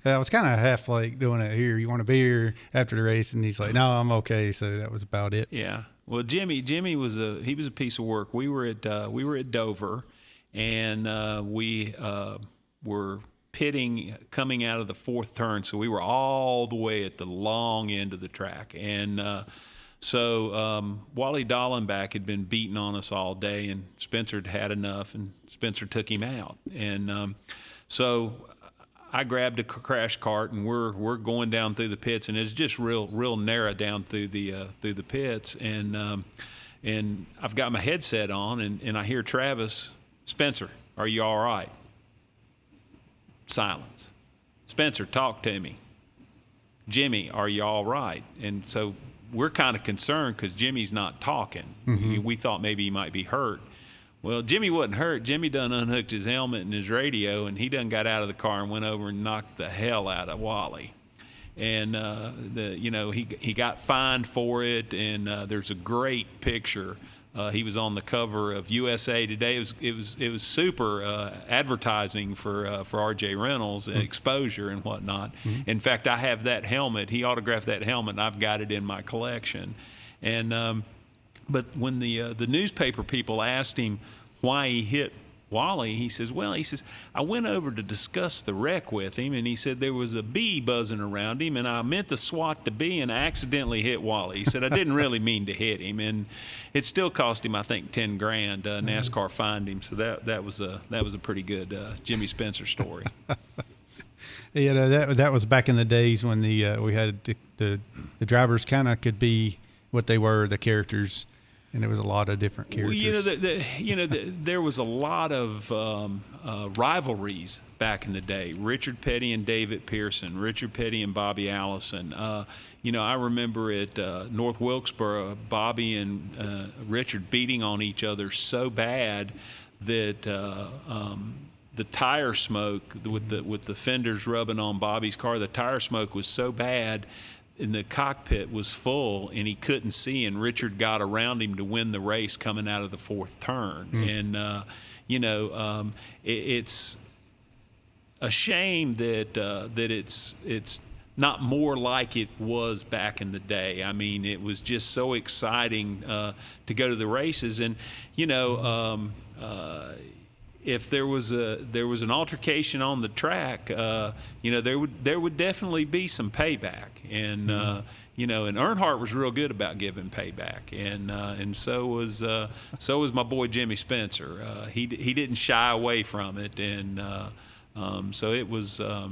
I was kind of half like doing it here. You want a beer after the race? And he's like, "No, I'm okay." So that was about it. Yeah. Well, Jimmy was a piece of work. We were at Dover, and we were pitting coming out of the 4th turn, so we were all the way at the long end of the track. And So Wally Dallenbach had been beating on us all day, and Spencer had had enough, and Spencer took him out. And so I grabbed a crash cart, and we're going down through the pits, and it's just real narrow down through the pits. And I've got my headset on, and I hear Travis, Spencer, are you all right? Silence. Spencer, talk to me. Jimmy, are you all right? And so we're kind of concerned because Jimmy's not talking. Mm-hmm. We thought maybe he might be hurt. Well, Jimmy wasn't hurt. Jimmy done unhooked his helmet and his radio, and he done got out of the car and went over and knocked the hell out of Wally. And he got fined for it. And there's a great picture. He was on the cover of USA Today. It was super advertising for R.J. Reynolds, exposure and whatnot. Mm-hmm. In fact, I have that helmet. He autographed that helmet, and I've got it in my collection. And but when the newspaper people asked him why he hit Wally, he says, I went over to discuss the wreck with him, and he said there was a bee buzzing around him, and I meant to swat the bee, and I accidentally hit Wally. He said, I didn't really mean to hit him, and it still cost him, I think, $10,000. NASCAR fined him, so that was a pretty good Jimmy Spencer story. Yeah, that was back in the days when we had the drivers kind of could be what they were, the characters. And there was a lot of different characters. Well, there was a lot of rivalries back in the day. Richard Petty and David Pearson, Richard Petty and Bobby Allison. I remember at North Wilkesboro, Bobby and Richard beating on each other so bad that the tire smoke with the fenders rubbing on Bobby's car, the tire smoke was so bad. And the cockpit was full, and he couldn't see, and Richard got around him to win the race coming out of the fourth turn. And, it's a shame that it's not more like it was back in the day. I mean, it was just so exciting to go to the races. And, if there was an altercation on the track, there would definitely be some payback, and and Earnhardt was real good about giving payback, and so was my boy Jimmy Spencer. He didn't shy away from it, and so it was a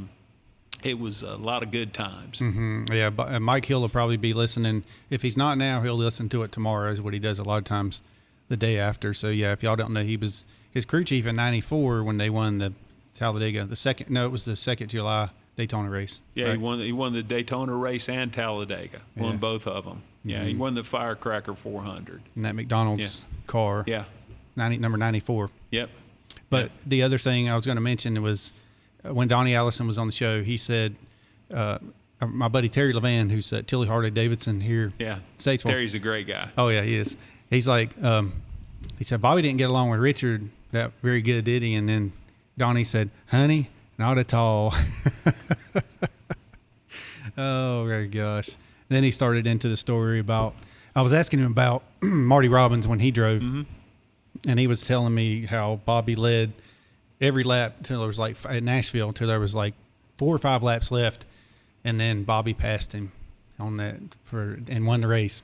lot of good times. Mm-hmm. Yeah, but Mike Hill will probably be listening. If he's not now, he'll listen to it tomorrow. Is what he does a lot of times, the day after. So yeah, if y'all don't know, he was his crew chief in '94 when they won the Talladega. It was the 2nd July Daytona race. Yeah, right? He won the Daytona race and Talladega. Won both of them. Yeah, he won the Firecracker 400. In that McDonald's car. Yeah. Number 94. Yep. But the other thing I was going to mention was when Donnie Allison was on the show, he said, my buddy Terry Levan, who's at Tilly Harley Davidson here. Yeah. Statesville. Terry's a great guy. Oh, yeah, he is. He's like, he said, Bobby didn't get along with Richard that very good, did he? And then Donnie said, honey, not at all. Oh, my gosh. Then he started into the story about, I was asking him about Marty Robbins when he drove. Mm-hmm. And he was telling me how Bobby led every lap until there was at Nashville, until there was 4 or 5 laps left. And then Bobby passed him on that and won the race.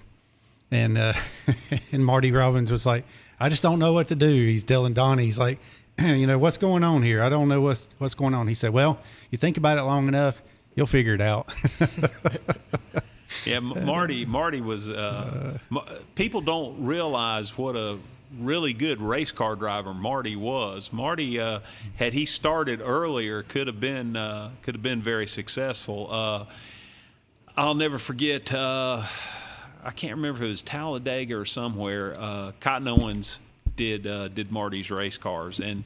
And and Marty Robbins was like, I just don't know what to do. He's telling Donnie, he's like, what's going on here? I don't know what's going on. He said, well, you think about it long enough, you'll figure it out. Yeah, Marty was, people don't realize what a really good race car driver Marty was. Marty, had he started earlier, could have been very successful. I'll never forget, I can't remember if it was Talladega or somewhere. Cotton Owens did Marty's race cars, and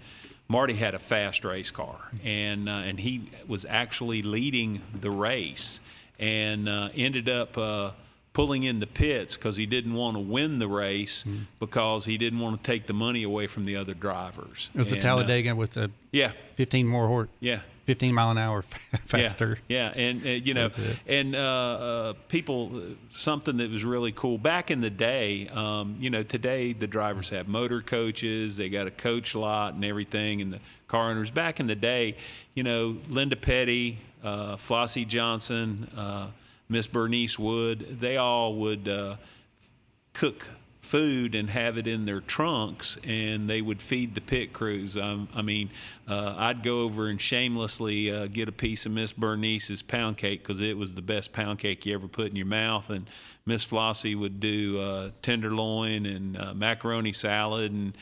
Marty had a fast race car, and he was actually leading the race, and ended up pulling in the pits because he didn't want to win the race because he didn't want to take the money away from the other drivers. It was the Talladega with the 15 more horse. Yeah. 15 mile an hour faster. Yeah. And people, something that was really cool back in the day, today the drivers have motor coaches, they got a coach lot and everything, and the car owners. Back in the day, Linda Petty, Flossie Johnson, Miss Bernice Wood, they all would cook food and have it in their trunks, and they would feed the pit crews. I'd go over and shamelessly get a piece of Miss Bernice's pound cake, because it was the best pound cake you ever put in your mouth. And Miss Flossie would do tenderloin and macaroni salad, and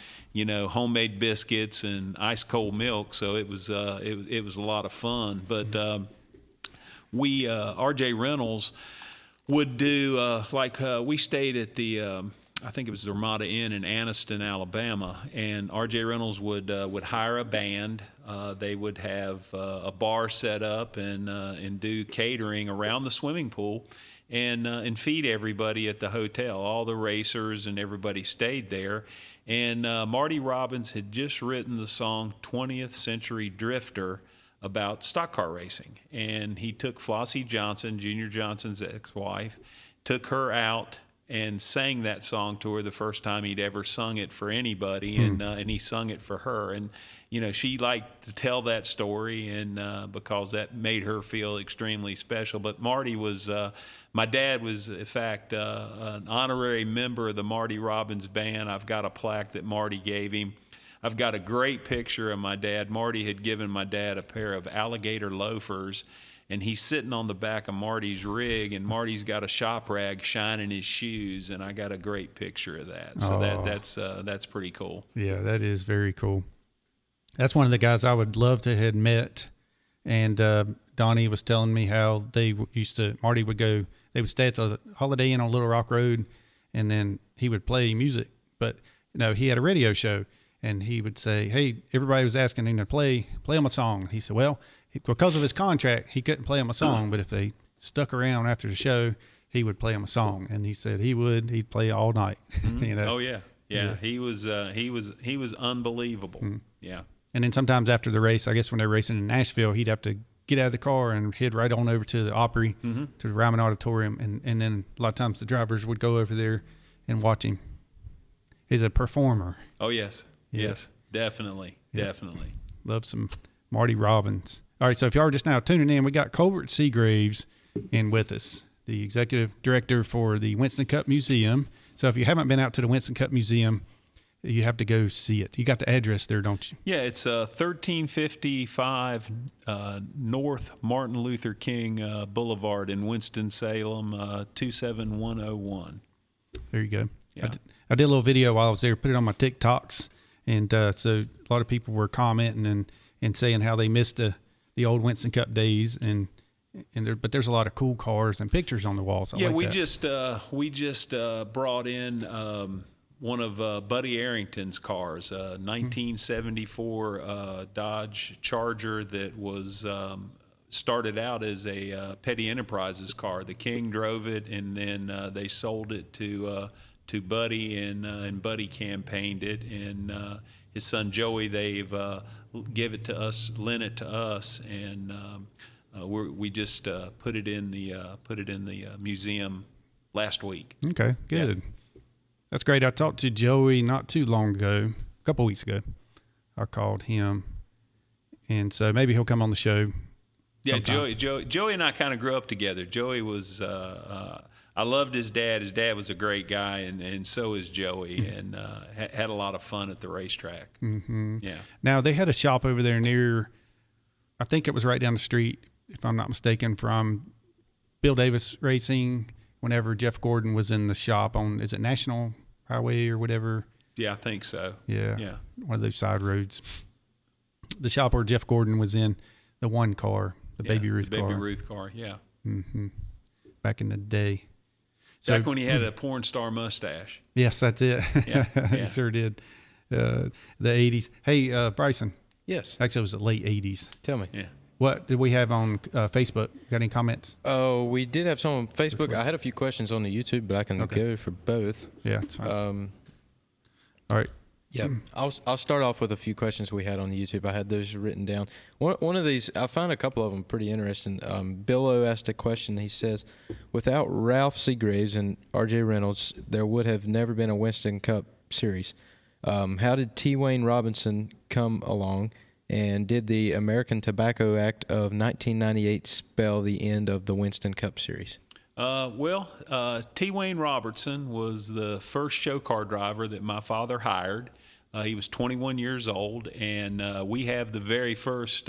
homemade biscuits and ice cold milk. So it was a lot of fun. But we R.J. Reynolds would do we stayed at the I think it was the Ramada Inn in Anniston, Alabama, and R.J. Reynolds would hire a band. They would have a bar set up and do catering around the swimming pool, and feed everybody at the hotel. All the racers and everybody stayed there. And Marty Robbins had just written the song 20th Century Drifter about stock car racing, and he took Flossie Johnson, Junior Johnson's ex-wife, took her out and sang that song to her the first time he'd ever sung it for anybody, and he sung it for her. And she liked to tell that story, and because that made her feel extremely special. But Marty was my dad was, in fact, an honorary member of the Marty Robbins band. I've got a plaque that Marty gave him. I've got a great picture of my dad. Marty had given my dad a pair of alligator loafers, and he's sitting on the back of Marty's rig, and Marty's got a shop rag shining his shoes, and I got a great picture of that. So that's pretty cool. Yeah, that is very cool. That's one of the guys I would love to have met. And Donnie was telling me how Marty would go, they would stay at the Holiday Inn on Little Rock Road, and then he would play music. But, he had a radio show, and he would say, hey, everybody was asking him to play him a song. He said, well, because of his contract, he couldn't play him a song, but if they stuck around after the show, he would play him a song. And he said he'd play all night. Mm-hmm. Oh yeah. He was unbelievable. Mm-hmm. Yeah. And then sometimes after the race, I guess when they're racing in Nashville, he'd have to get out of the car and head right on over to the Opry, to the Ryman Auditorium, and then a lot of times the drivers would go over there and watch him. He's a performer. Oh yes. Yeah. Yes, definitely. Love some Marty Robbins. All right, so if you are just now tuning in, we got Colbert Seagraves in with us, the executive director for the Winston Cup Museum. So if you haven't been out to the Winston Cup Museum, you have to go see it. You got the address there, don't you? Yeah, it's 1355 North Martin Luther King Boulevard in Winston-Salem, 27101. There you go. Yeah. I did a little video while I was there, put it on my TikToks, and so a lot of people were commenting and saying how they missed the old Winston Cup days, but there's a lot of cool cars and pictures on the walls. We just brought in one of Buddy Arrington's cars, 1974 Dodge Charger that was started out as a Petty Enterprises car. The King drove it, and then they sold it to Buddy, and Buddy campaigned it, and his son Joey, they've give it to us, lent it to us, and we just put it in the museum last week. Okay, good. Yeah. That's great. I talked to Joey not too long ago, a couple weeks ago. I called him, and so maybe he'll come on the show. Yeah, Joey and I kind of grew up together. Joey was. I loved his dad. His dad was a great guy, and so is Joey, and had a lot of fun at the racetrack. Mm-hmm. Yeah. Now, they had a shop over there near, I think it was right down the street, if I'm not mistaken, from Bill Davis Racing, whenever Jeff Gordon was in the shop on, is it National Highway or whatever? Yeah, I think so. Yeah. One of those side roads. The shop where Jeff Gordon was in, the one car, the Baby Ruth car. Baby Ruth car, yeah. Mm-hmm. Back in the day. Back when he had a porn star mustache. Yes, that's it. Yeah. He sure did. The 80s. Hey, Bryson. Yes. Actually, it was the late 80s. Tell me. Yeah. What did we have on Facebook? Got any comments? Oh, we did have some on Facebook. I had a few questions on the YouTube, but I can go for both. Yeah, it's fine. All right. Yeah, I'll start off with a few questions we had on the YouTube. I had those written down. One of these, I found a couple of them pretty interesting. Billo asked a question. He says, without Ralph Seagraves and R.J. Reynolds, there would have never been a Winston Cup Series. How did T. Wayne Robinson come along, and did the American Tobacco Act of 1998 spell the end of the Winston Cup Series? T. Wayne Robertson was the first show car driver that my father hired. He was 21 years old, and we have the very first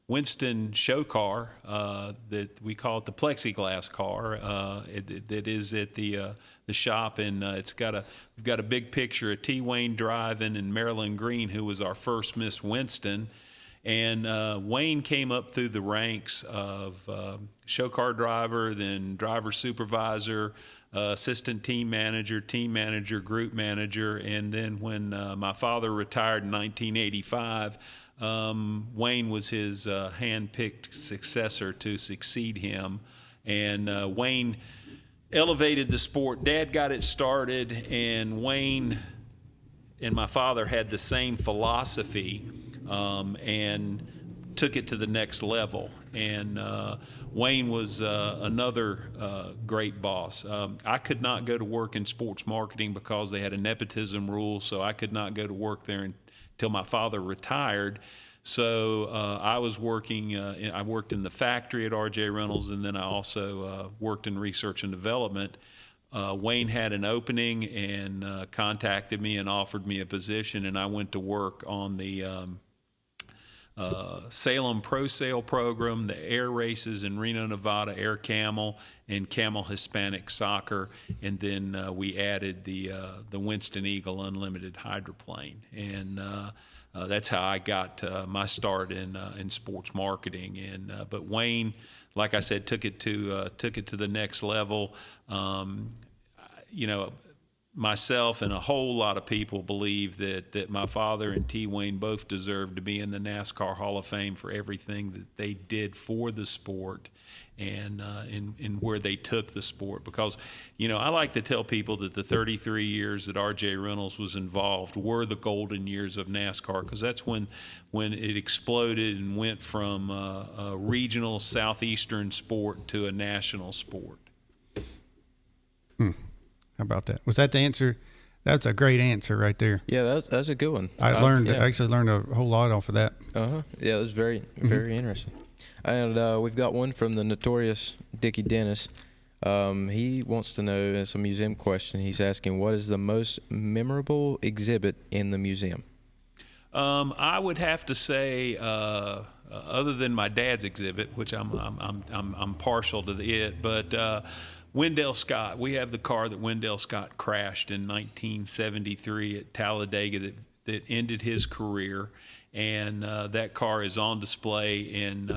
Winston show car that we call it the plexiglass car that is at the shop, and we've got a big picture of T. Wayne driving and Marilyn Green, who was our first Miss Winston. And Wayne came up through the ranks of show car driver, then driver supervisor, assistant team manager, group manager. And then when my father retired in 1985, Wayne was his hand-picked successor to succeed him. And Wayne elevated the sport. Dad got it started, and Wayne and my father had the same philosophy and took it to the next level. And Wayne was another great boss. I could not go to work in sports marketing because they had a nepotism rule, so I could not go to work there until my father retired. So I was working, I worked in the factory at R.J. Reynolds, and then I also worked in research and development. Wayne had an opening and contacted me and offered me a position, and I went to work on the Salem Pro Sale program, the air races in Reno, Nevada, Air Camel, and Camel Hispanic Soccer, and then we added the Winston Eagle Unlimited hydroplane, and that's how I got my start in sports marketing. And but Wayne, like I said, took it to the next level. Myself and a whole lot of people believe that my father and T. Wayne both deserve to be in the NASCAR Hall of Fame for everything that they did for the sport and in where they took the sport. Because, I like to tell people that the 33 years that R.J. Reynolds was involved were the golden years of NASCAR, because that's when it exploded and went from a regional southeastern sport to a national sport. How about that? Was that the answer? That's a great answer right there. Yeah, that's a good one. I actually learned a whole lot off of that. Yeah, it was very interesting. And we've got one from the notorious Dickie Dennis. He wants to know, it's a museum question. He's asking, what is the most memorable exhibit in the museum? I would have to say, other than my dad's exhibit, which I'm partial to it, but Wendell Scott. We have the car that Wendell Scott crashed in 1973 at Talladega that ended his career, and that car is on display. And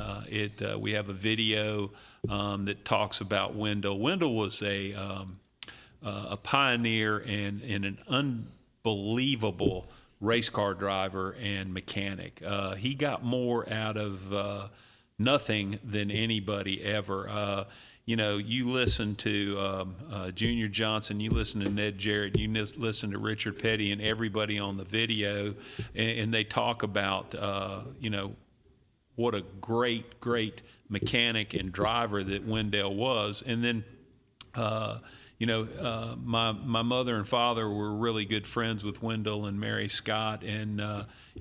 we have a video that talks about Wendell. Wendell was a pioneer and an unbelievable race car driver and mechanic. He got more out of nothing than anybody ever. You listen to Junior Johnson, you listen to Ned Jarrett, you listen to Richard Petty and everybody on the video, and they talk about, what a great mechanic and driver that Wendell was. And then, my mother and father were really good friends with Wendell and Mary Scott, and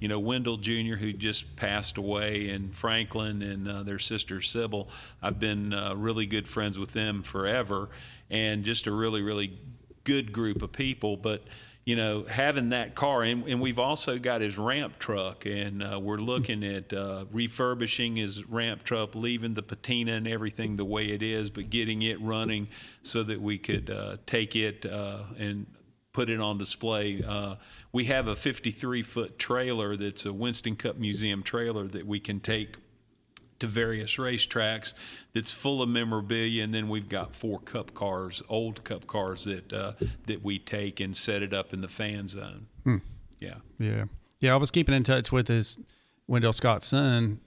Wendell Jr., who just passed away, and Franklin and their sister Sybil. I've been really good friends with them forever, and just a really good group of people. But having that car, and we've also got his ramp truck, and we're looking at refurbishing his ramp truck, leaving the patina and everything the way it is, but getting it running so that we could take it and put it on display. We have a 53-foot trailer that's a Winston Cup Museum trailer that we can take to various racetracks that's full of memorabilia, and then we've got 4 cup cars, old cup cars that we take and set it up in the fan zone. Yeah. I was keeping in touch with his Wendell Scott's son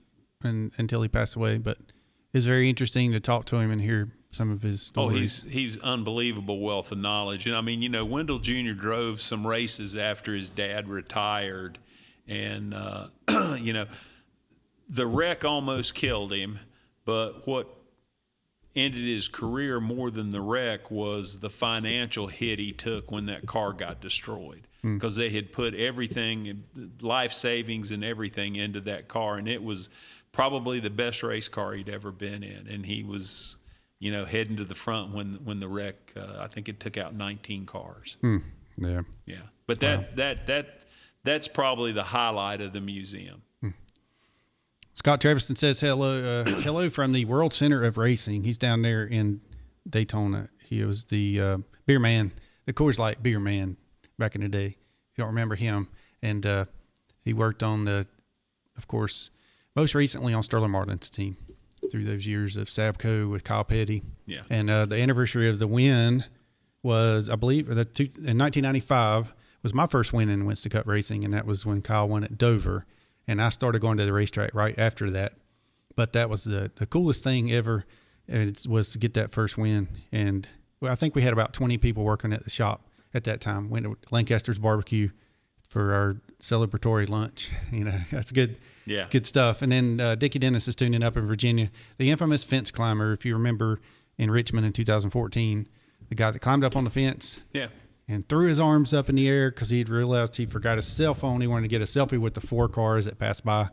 until he passed away, but it was very interesting to talk to him and hear some of his stories. He's unbelievable wealth of knowledge. And I mean, Wendell Jr. drove some races after his dad retired, and the wreck almost killed him, but what ended his career more than the wreck was the financial hit he took when that car got destroyed, because they had put everything, life savings and everything into that car, and it was probably the best race car he'd ever been in, and he was heading to the front when the wreck. I think it took out 19 cars. Yeah. Yeah, but that's probably the highlight of the museum. Scott Treverson says hello. Hello from the World Center of Racing. He's down there in Daytona. He was the beer man, the Coors Light beer man back in the day. If you don't remember him, and he worked on of course, most recently on Sterling Marlin's team through those years of Sabco with Kyle Petty. Yeah. And the anniversary of the win was, I believe, in 1995 was my first win in Winston Cup racing, and that was when Kyle won at Dover. And I started going to the racetrack right after that. But that was the coolest thing ever, was to get that first win. And I think we had about 20 people working at the shop at that time. Went to Lancaster's Barbecue for our celebratory lunch. That's good. Yeah. Good stuff. And then Dickie Dennis is tuning up in Virginia. The infamous fence climber, if you remember in Richmond in 2014, the guy that climbed up on the fence. Yeah. And threw his arms up in the air because he'd realized he forgot his cell phone. He wanted to get a selfie with the 4 cars that passed by.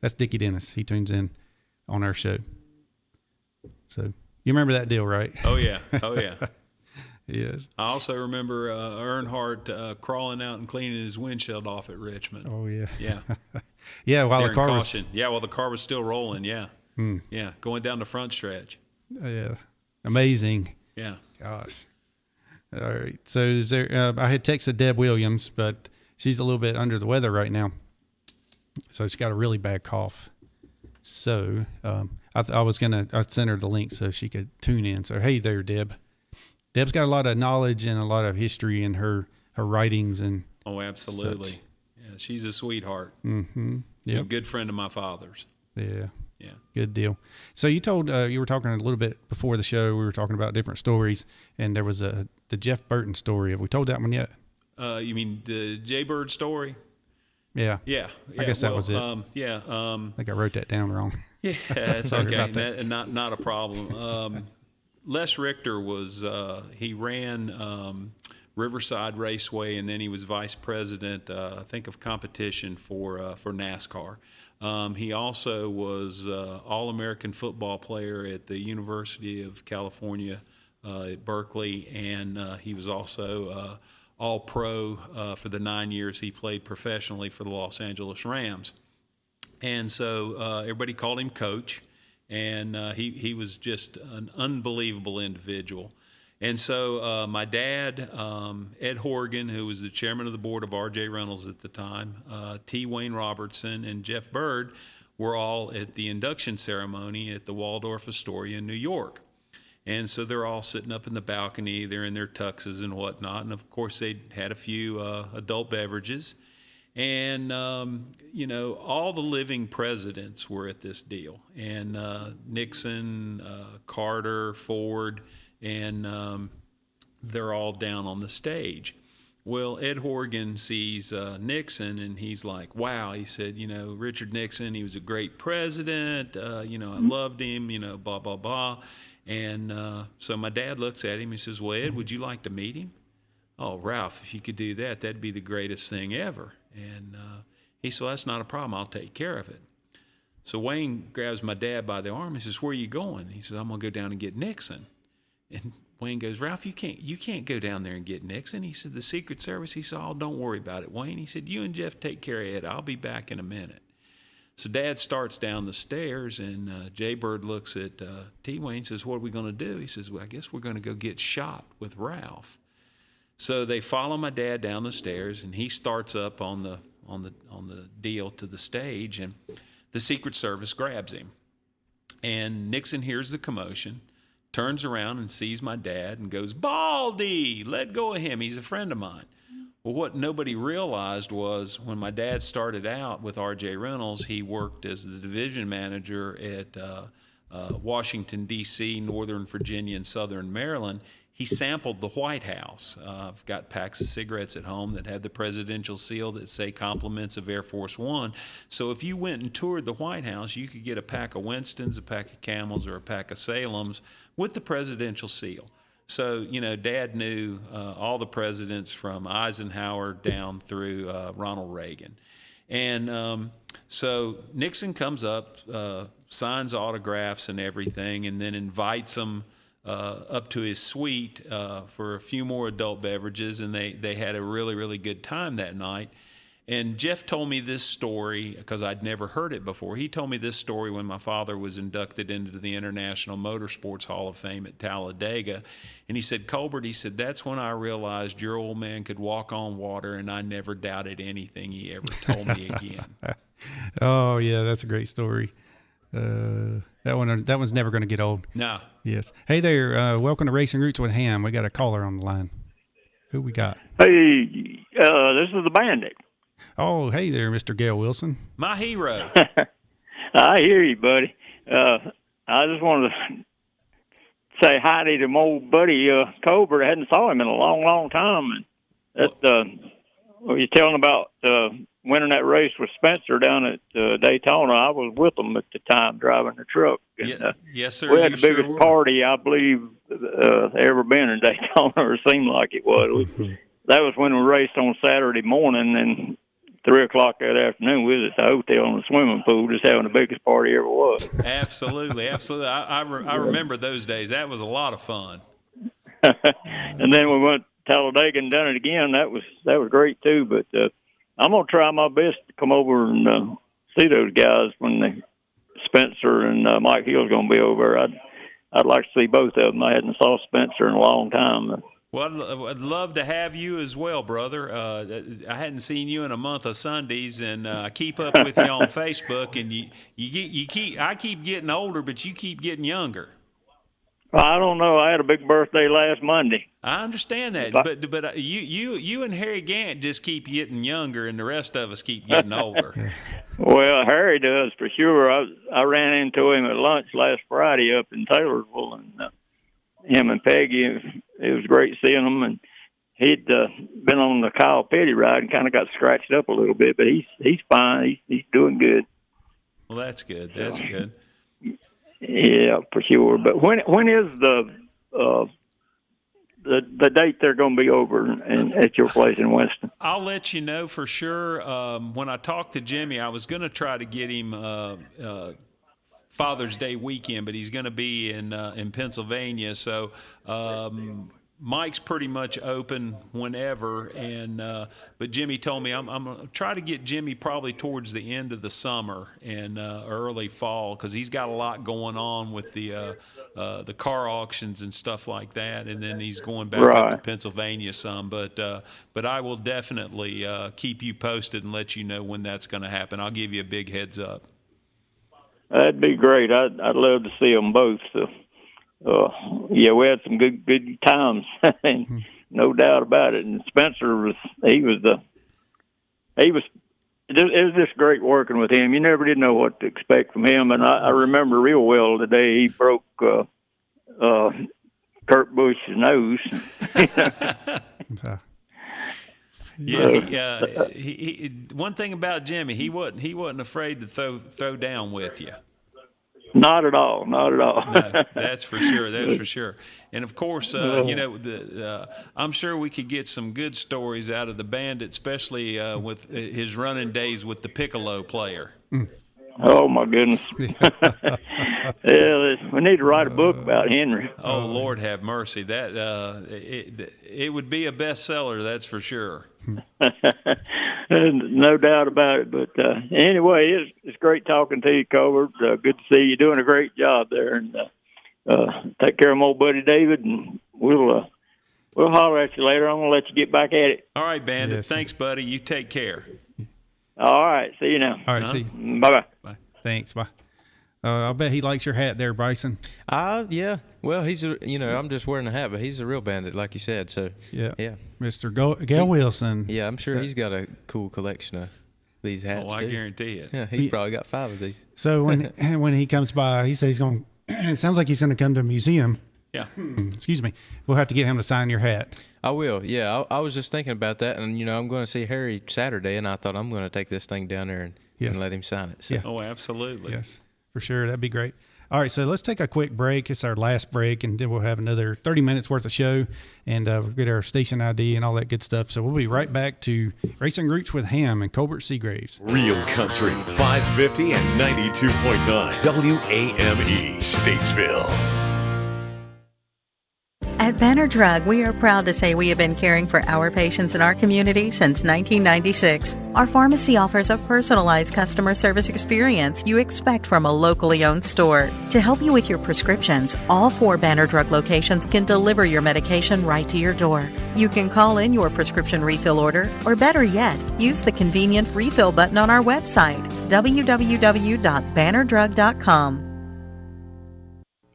That's Dickie Dennis. He tunes in on our show. So you remember that deal, right? Oh, yeah. Oh, yeah. Yes. I also remember Earnhardt crawling out and cleaning his windshield off at Richmond. Oh, yeah. Yeah. Yeah, while During the car caution. Yeah, while the car was still rolling, yeah. Yeah, going down the front stretch. Yeah. Amazing. Yeah. Gosh. All right. So is there? I had texted Deb Williams, but she's a little bit under the weather right now, so she's got a really bad cough. So I'd send her the link so she could tune in. So hey there, Deb. Deb's got a lot of knowledge and a lot of history in her writings and. Oh, absolutely. Such. Yeah, she's a sweetheart. Mm-hmm. Yeah. A good friend of my father's. Yeah. Yeah. Good deal. So you told you were talking a little bit before the show. We were talking about different stories, and there was the Jeff Burton story. Have we told that one yet? You mean the Jay Bird story? Yeah. Yeah. I guess that was it. Yeah. I think I wrote that down wrong. Yeah, it's Sorry okay. about that. Not a problem. Les Richter was he ran Riverside Raceway, and then he was vice president, I think, of competition for NASCAR. He also was All-American football player at the University of California at Berkeley, and he was also All-Pro for the 9 years he played professionally for the Los Angeles Rams. And so everybody called him Coach, and he was just an unbelievable individual. And so my dad, Ed Horgan, who was the chairman of the board of R.J. Reynolds at the time, T. Wayne Robertson, and Jeff Bird were all at the induction ceremony at the Waldorf Astoria in New York. And so they're all sitting up in the balcony. They're in their tuxes and whatnot. And, of course, they had a few adult beverages. And, all the living presidents were at this deal. And Nixon, Carter, Ford, and they're all down on the stage. Well, Ed Horgan sees Nixon, and he's like, wow. He said, Richard Nixon, he was a great president. I loved him, blah, blah, blah. And so my dad looks at him. He says, well, Ed, would you like to meet him? Oh, Ralph, if you could do that, that'd be the greatest thing ever. And he said, well, that's not a problem. I'll take care of it. So Wayne grabs my dad by the arm. He says, where are you going? He says, I'm going to go down and get Nixon. And Wayne goes, Ralph, you can't go down there and get Nixon. He said, the Secret Service. He said, oh, don't worry about it, Wayne. He said, you and Jeff take care of it. I'll be back in a minute. So Dad starts down the stairs, and Jay Bird looks at T. Wayne and says, what are we going to do? He says, well, I guess we're going to go get shot with Ralph. So they follow my dad down the stairs, and he starts up on the deal to the stage, and the Secret Service grabs him. And Nixon hears the commotion, turns around and sees my dad and goes, Baldy, let go of him. He's a friend of mine. Well, what nobody realized was when my dad started out with R.J. Reynolds, he worked as the division manager at Washington, D.C., Northern Virginia, and Southern Maryland. He sampled the White House. I've got packs of cigarettes at home that have the presidential seal that say compliments of Air Force One. So if you went and toured the White House, you could get a pack of Winstons, a pack of Camels, or a pack of Salems with the presidential seal. So, Dad knew all the presidents from Eisenhower down through Ronald Reagan. And so Nixon comes up, signs autographs and everything, and then invites them up to his suite for a few more adult beverages, and they had a really, really good time that night. And Jeff told me this story because I'd never heard it before. He told me this story when my father was inducted into the International Motorsports Hall of Fame at Talladega. And he said, Colbert, he said, that's when I realized your old man could walk on water, and I never doubted anything he ever told me again. Oh, yeah, that's a great story. That one's never going to get old. No. Yes. Hey there. Welcome to Racing Roots with Hamm. We got a caller on the line. Who we got? Hey, this is the Bandit. Oh, hey there, Mr. Gail Wilson. My hero. I hear you, buddy. I just wanted to say hi to my old buddy Colbert. I hadn't saw him in a long, long time. And that, you're telling about winning that race with Spencer down at Daytona. I was with him at the time driving the truck. And, yes, sir. We had the biggest party, I believe, ever been in Daytona, or it seemed like it was. That was when we raced on Saturday morning, and 3 o'clock that afternoon, we was at the hotel in the swimming pool just having the biggest party ever was. Absolutely, absolutely. I remember those days. That was a lot of fun. And then we went to Talladega and done it again. That was great, too. But I'm going to try my best to come over and see those guys when Spencer and Mike Hill's going to be over. I'd like to see both of them. I hadn't saw Spencer in a long time. Well, I'd love to have you as well, brother. I hadn't seen you in a month of Sundays, and I keep up with you on Facebook. And I keep getting older, but you keep getting younger. I don't know. I had a big birthday last Monday. I understand that, but you and Harry Gant just keep getting younger, and the rest of us keep getting older. Well, Harry does for sure. I ran into him at lunch last Friday up in Taylorsville, and him and Peggy. It was great seeing him, and he'd been on the Kyle Petty ride and kind of got scratched up a little bit, but he's fine. He's doing good. Well, that's good. That's good. Yeah, for sure. But when is the date they're going to be over at your place in Winston? I'll let you know for sure. When I talked to Jimmy, I was going to try to get him Father's Day weekend, but he's going to be in Pennsylvania. So Mike's pretty much open whenever, but Jimmy told me I'm going to try to get Jimmy probably towards the end of the summer and early fall, because he's got a lot going on with the car auctions and stuff like that, and then he's going back up to Pennsylvania some. But I will definitely keep you posted and let you know when that's going to happen. I'll give you a big heads up. That'd be great. I'd love to see them both. So, yeah, we had some good times, no doubt about it. And Spencer it was just great working with him. You never did know what to expect from him. And I remember real well the day he broke Kurt Busch's nose. Yeah, he one thing about Jimmy, he wasn't afraid to throw down with you. Not at all. No, that's for sure. That's for sure. And of course, I'm sure we could get some good stories out of the Bandit, especially with his running days with the piccolo player. Oh my goodness! Yeah, we need to write a book about Henry. Oh Lord, have mercy! That it would be a bestseller, that's for sure. No doubt about it. But anyway, it's great talking to you, Colbert. Good to see you doing a great job there. And take care of my old buddy David, and we'll holler at you later. I'm gonna let you get back at it. All right, Bandit. Yes. Thanks, buddy. You take care. All right. See you now. All right. See you. Bye-bye. Bye. Thanks. Bye. I bet he likes your hat there, Bryson. Yeah. Well, I'm just wearing a hat, but he's a real bandit, like you said. So yeah. Mr. Gail Wilson. Yeah, I'm sure he's got a cool collection of these hats. I guarantee it. Yeah, he's probably got 5 of these. So when he comes by, he says he's going. It sounds like he's going to come to a museum. Yeah. Excuse me. We'll have to get him to sign your hat. I will. Yeah, I was just thinking about that, and I'm going to see Harry Saturday, and I thought I'm going to take this thing down there and let him sign it. So. Yeah. Oh, absolutely. Yes, for sure. That'd be great. All right, so let's take a quick break. It's our last break, and then we'll have another 30 minutes worth of show, and we'll get our station ID and all that good stuff. So we'll be right back to Racing Roots with Hamm and Colbert Seagraves. Real Country 550 and 92.9 WAME Statesville. At Banner Drug, we are proud to say we have been caring for our patients in our community since 1996. Our pharmacy offers a personalized customer service experience you expect from a locally owned store. To help you with your prescriptions, all 4 Banner Drug locations can deliver your medication right to your door. You can call in your prescription refill order, or better yet, use the convenient refill button on our website, www.bannerdrug.com.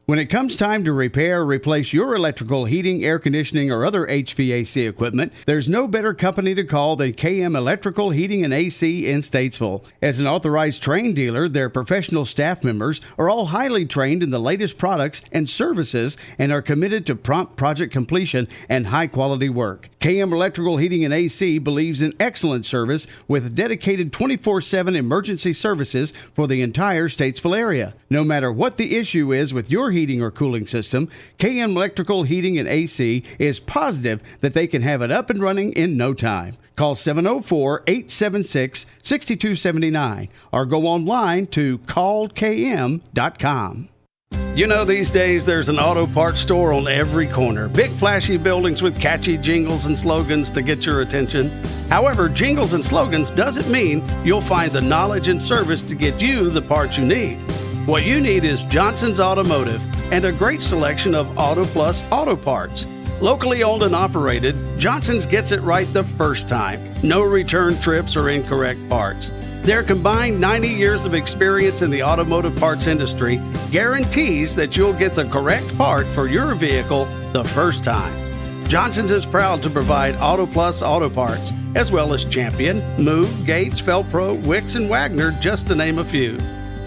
When it comes time to repair or replace your electrical, heating, air conditioning, or other HVAC equipment, there's no better company to call than KM Electrical, Heating, and AC in Statesville. As an authorized Trane dealer, their professional staff members are all highly trained in the latest products and services and are committed to prompt project completion and high-quality work. KM Electrical, Heating, and AC believes in excellent service with dedicated 24/7 emergency services for the entire Statesville area. No matter what the issue is with your heating or cooling system, KM Electrical, Heating, and AC is positive that they can have it up and running in no time. Call 704-876-6279 or go online to calldkm.com. You know, these days there's an auto parts store on every corner. Big flashy buildings with catchy jingles and slogans to get your attention. However, jingles and slogans doesn't mean you'll find the knowledge and service to get you the parts you need. What you need is Johnson's Automotive and a great selection of Auto Plus auto parts. Locally owned and operated, Johnson's gets it right the first time. No return trips or incorrect parts. Their combined 90 years of experience in the automotive parts industry guarantees that you'll get the correct part for your vehicle the first time. Johnson's is proud to provide Auto Plus auto parts, as well as Champion, Moog, Gage, Felpro, Wix, and Wagner, just to name a few.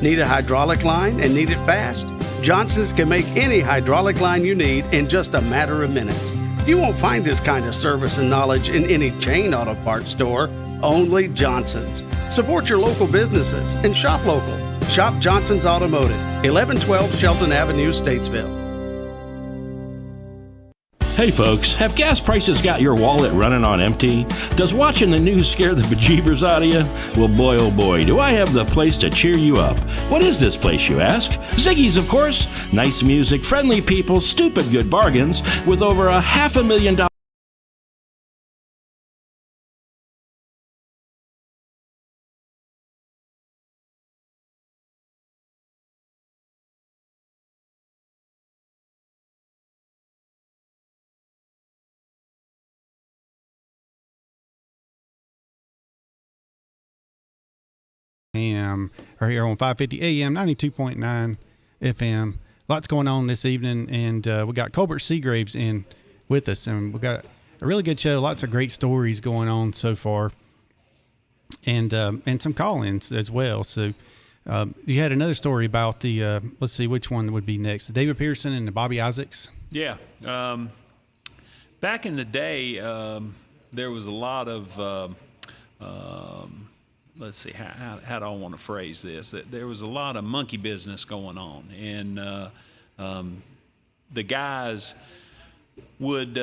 Need a hydraulic line and need it fast? Johnson's can make any hydraulic line you need in just a matter of minutes. You won't find this kind of service and knowledge in any chain auto parts store, only Johnson's. Support your local businesses and shop local. Shop Johnson's Automotive, 1112 Shelton Avenue, Statesville. Hey folks, have gas prices got your wallet running on empty? Does watching the news scare the bejeebers out of you? Well, boy, oh boy, do I have the place to cheer you up. What is this place, you ask? Ziggy's, of course. Nice music, friendly people, stupid good bargains, with over $500,000. AM right here on 550 AM 92.9 FM. Lots going on this evening, and we got Colbert Seagraves in with us, and we got a really good show. Lots of great stories going on so far, and some call-ins as well. So you had another story about the let's see which one would be next, the David Pearson and the Bobby Isaacs. Yeah, back in the day, there was a lot of let's see, how do I want to phrase this? There was a lot of monkey business going on, and the guys would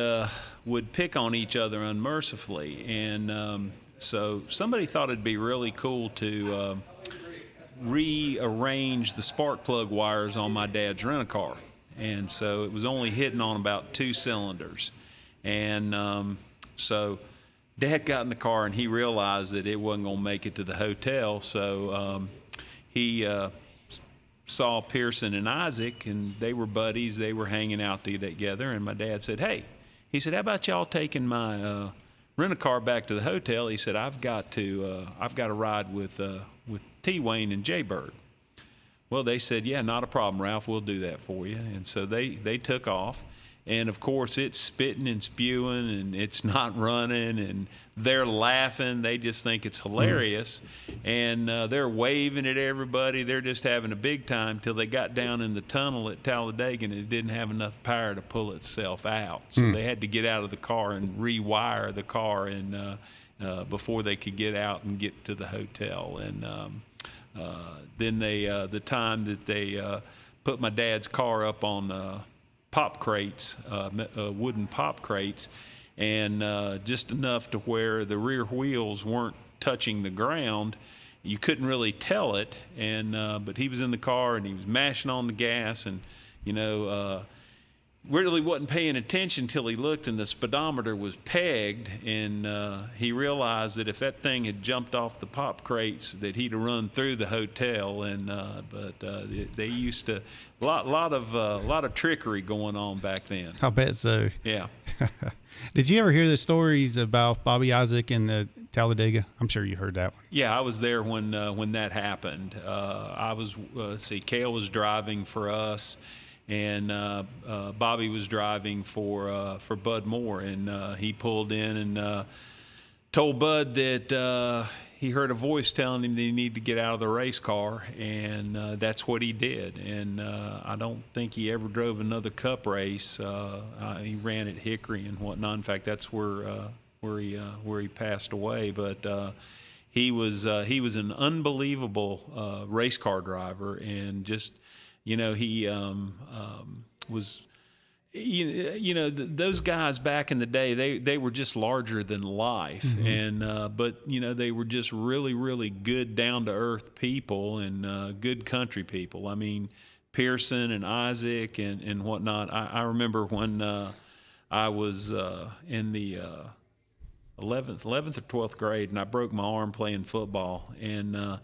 pick on each other unmercifully, and so somebody thought it'd be really cool to rearrange the spark plug wires on my dad's rent-a-car, and so it was only hitting on about 2 cylinders, and so Dad got in the car and he realized that it wasn't going to make it to the hotel, so he saw Pearson and Isaac, and they were buddies. They were hanging out together, and my dad said, "Hey," he said, "how about y'all taking my rent-a-car back to the hotel?" He said, "I've got to ride with T. Wayne and Jay Bird." Well, they said, "Yeah, not a problem, Ralph. We'll do that for you." And so they took off. And, of course, it's spitting and spewing, and it's not running, and they're laughing. They just think it's hilarious. And they're waving at everybody. They're just having a big time till they got down in the tunnel at Talladega, and it didn't have enough power to pull itself out. So they had to get out of the car and rewire the car and before they could get out and get to the hotel. And then they the time that they put my dad's car up on pop crates, wooden pop crates, and just enough to where the rear wheels weren't touching the ground. You couldn't really tell it, and but he was in the car and he was mashing on the gas, and really wasn't paying attention till he looked and the speedometer was pegged, and he realized that if that thing had jumped off the pop crates that he'd have run through the hotel. And but they used to a lot of trickery going on back then. I bet so. Yeah. Did you ever hear the stories about Bobby Isaac and Talladega? I'm sure you heard that one. Yeah, I was there when that happened. Cale was driving for us, and Bobby was driving for Bud Moore, and he pulled in and told Bud that he heard a voice telling him that he needed to get out of the race car, and that's what he did. And I don't think he ever drove another Cup race. He ran at Hickory and whatnot. In fact, that's where he passed away. But he was an unbelievable race car driver, and just he was. Those guys back in the day, they were just larger than life, and but they were just really, really good, down to earth people, and good country people. I mean, Pearson and Isaac and whatnot. I remember when I was in the 11th or 12th grade, and I broke my arm playing football, and it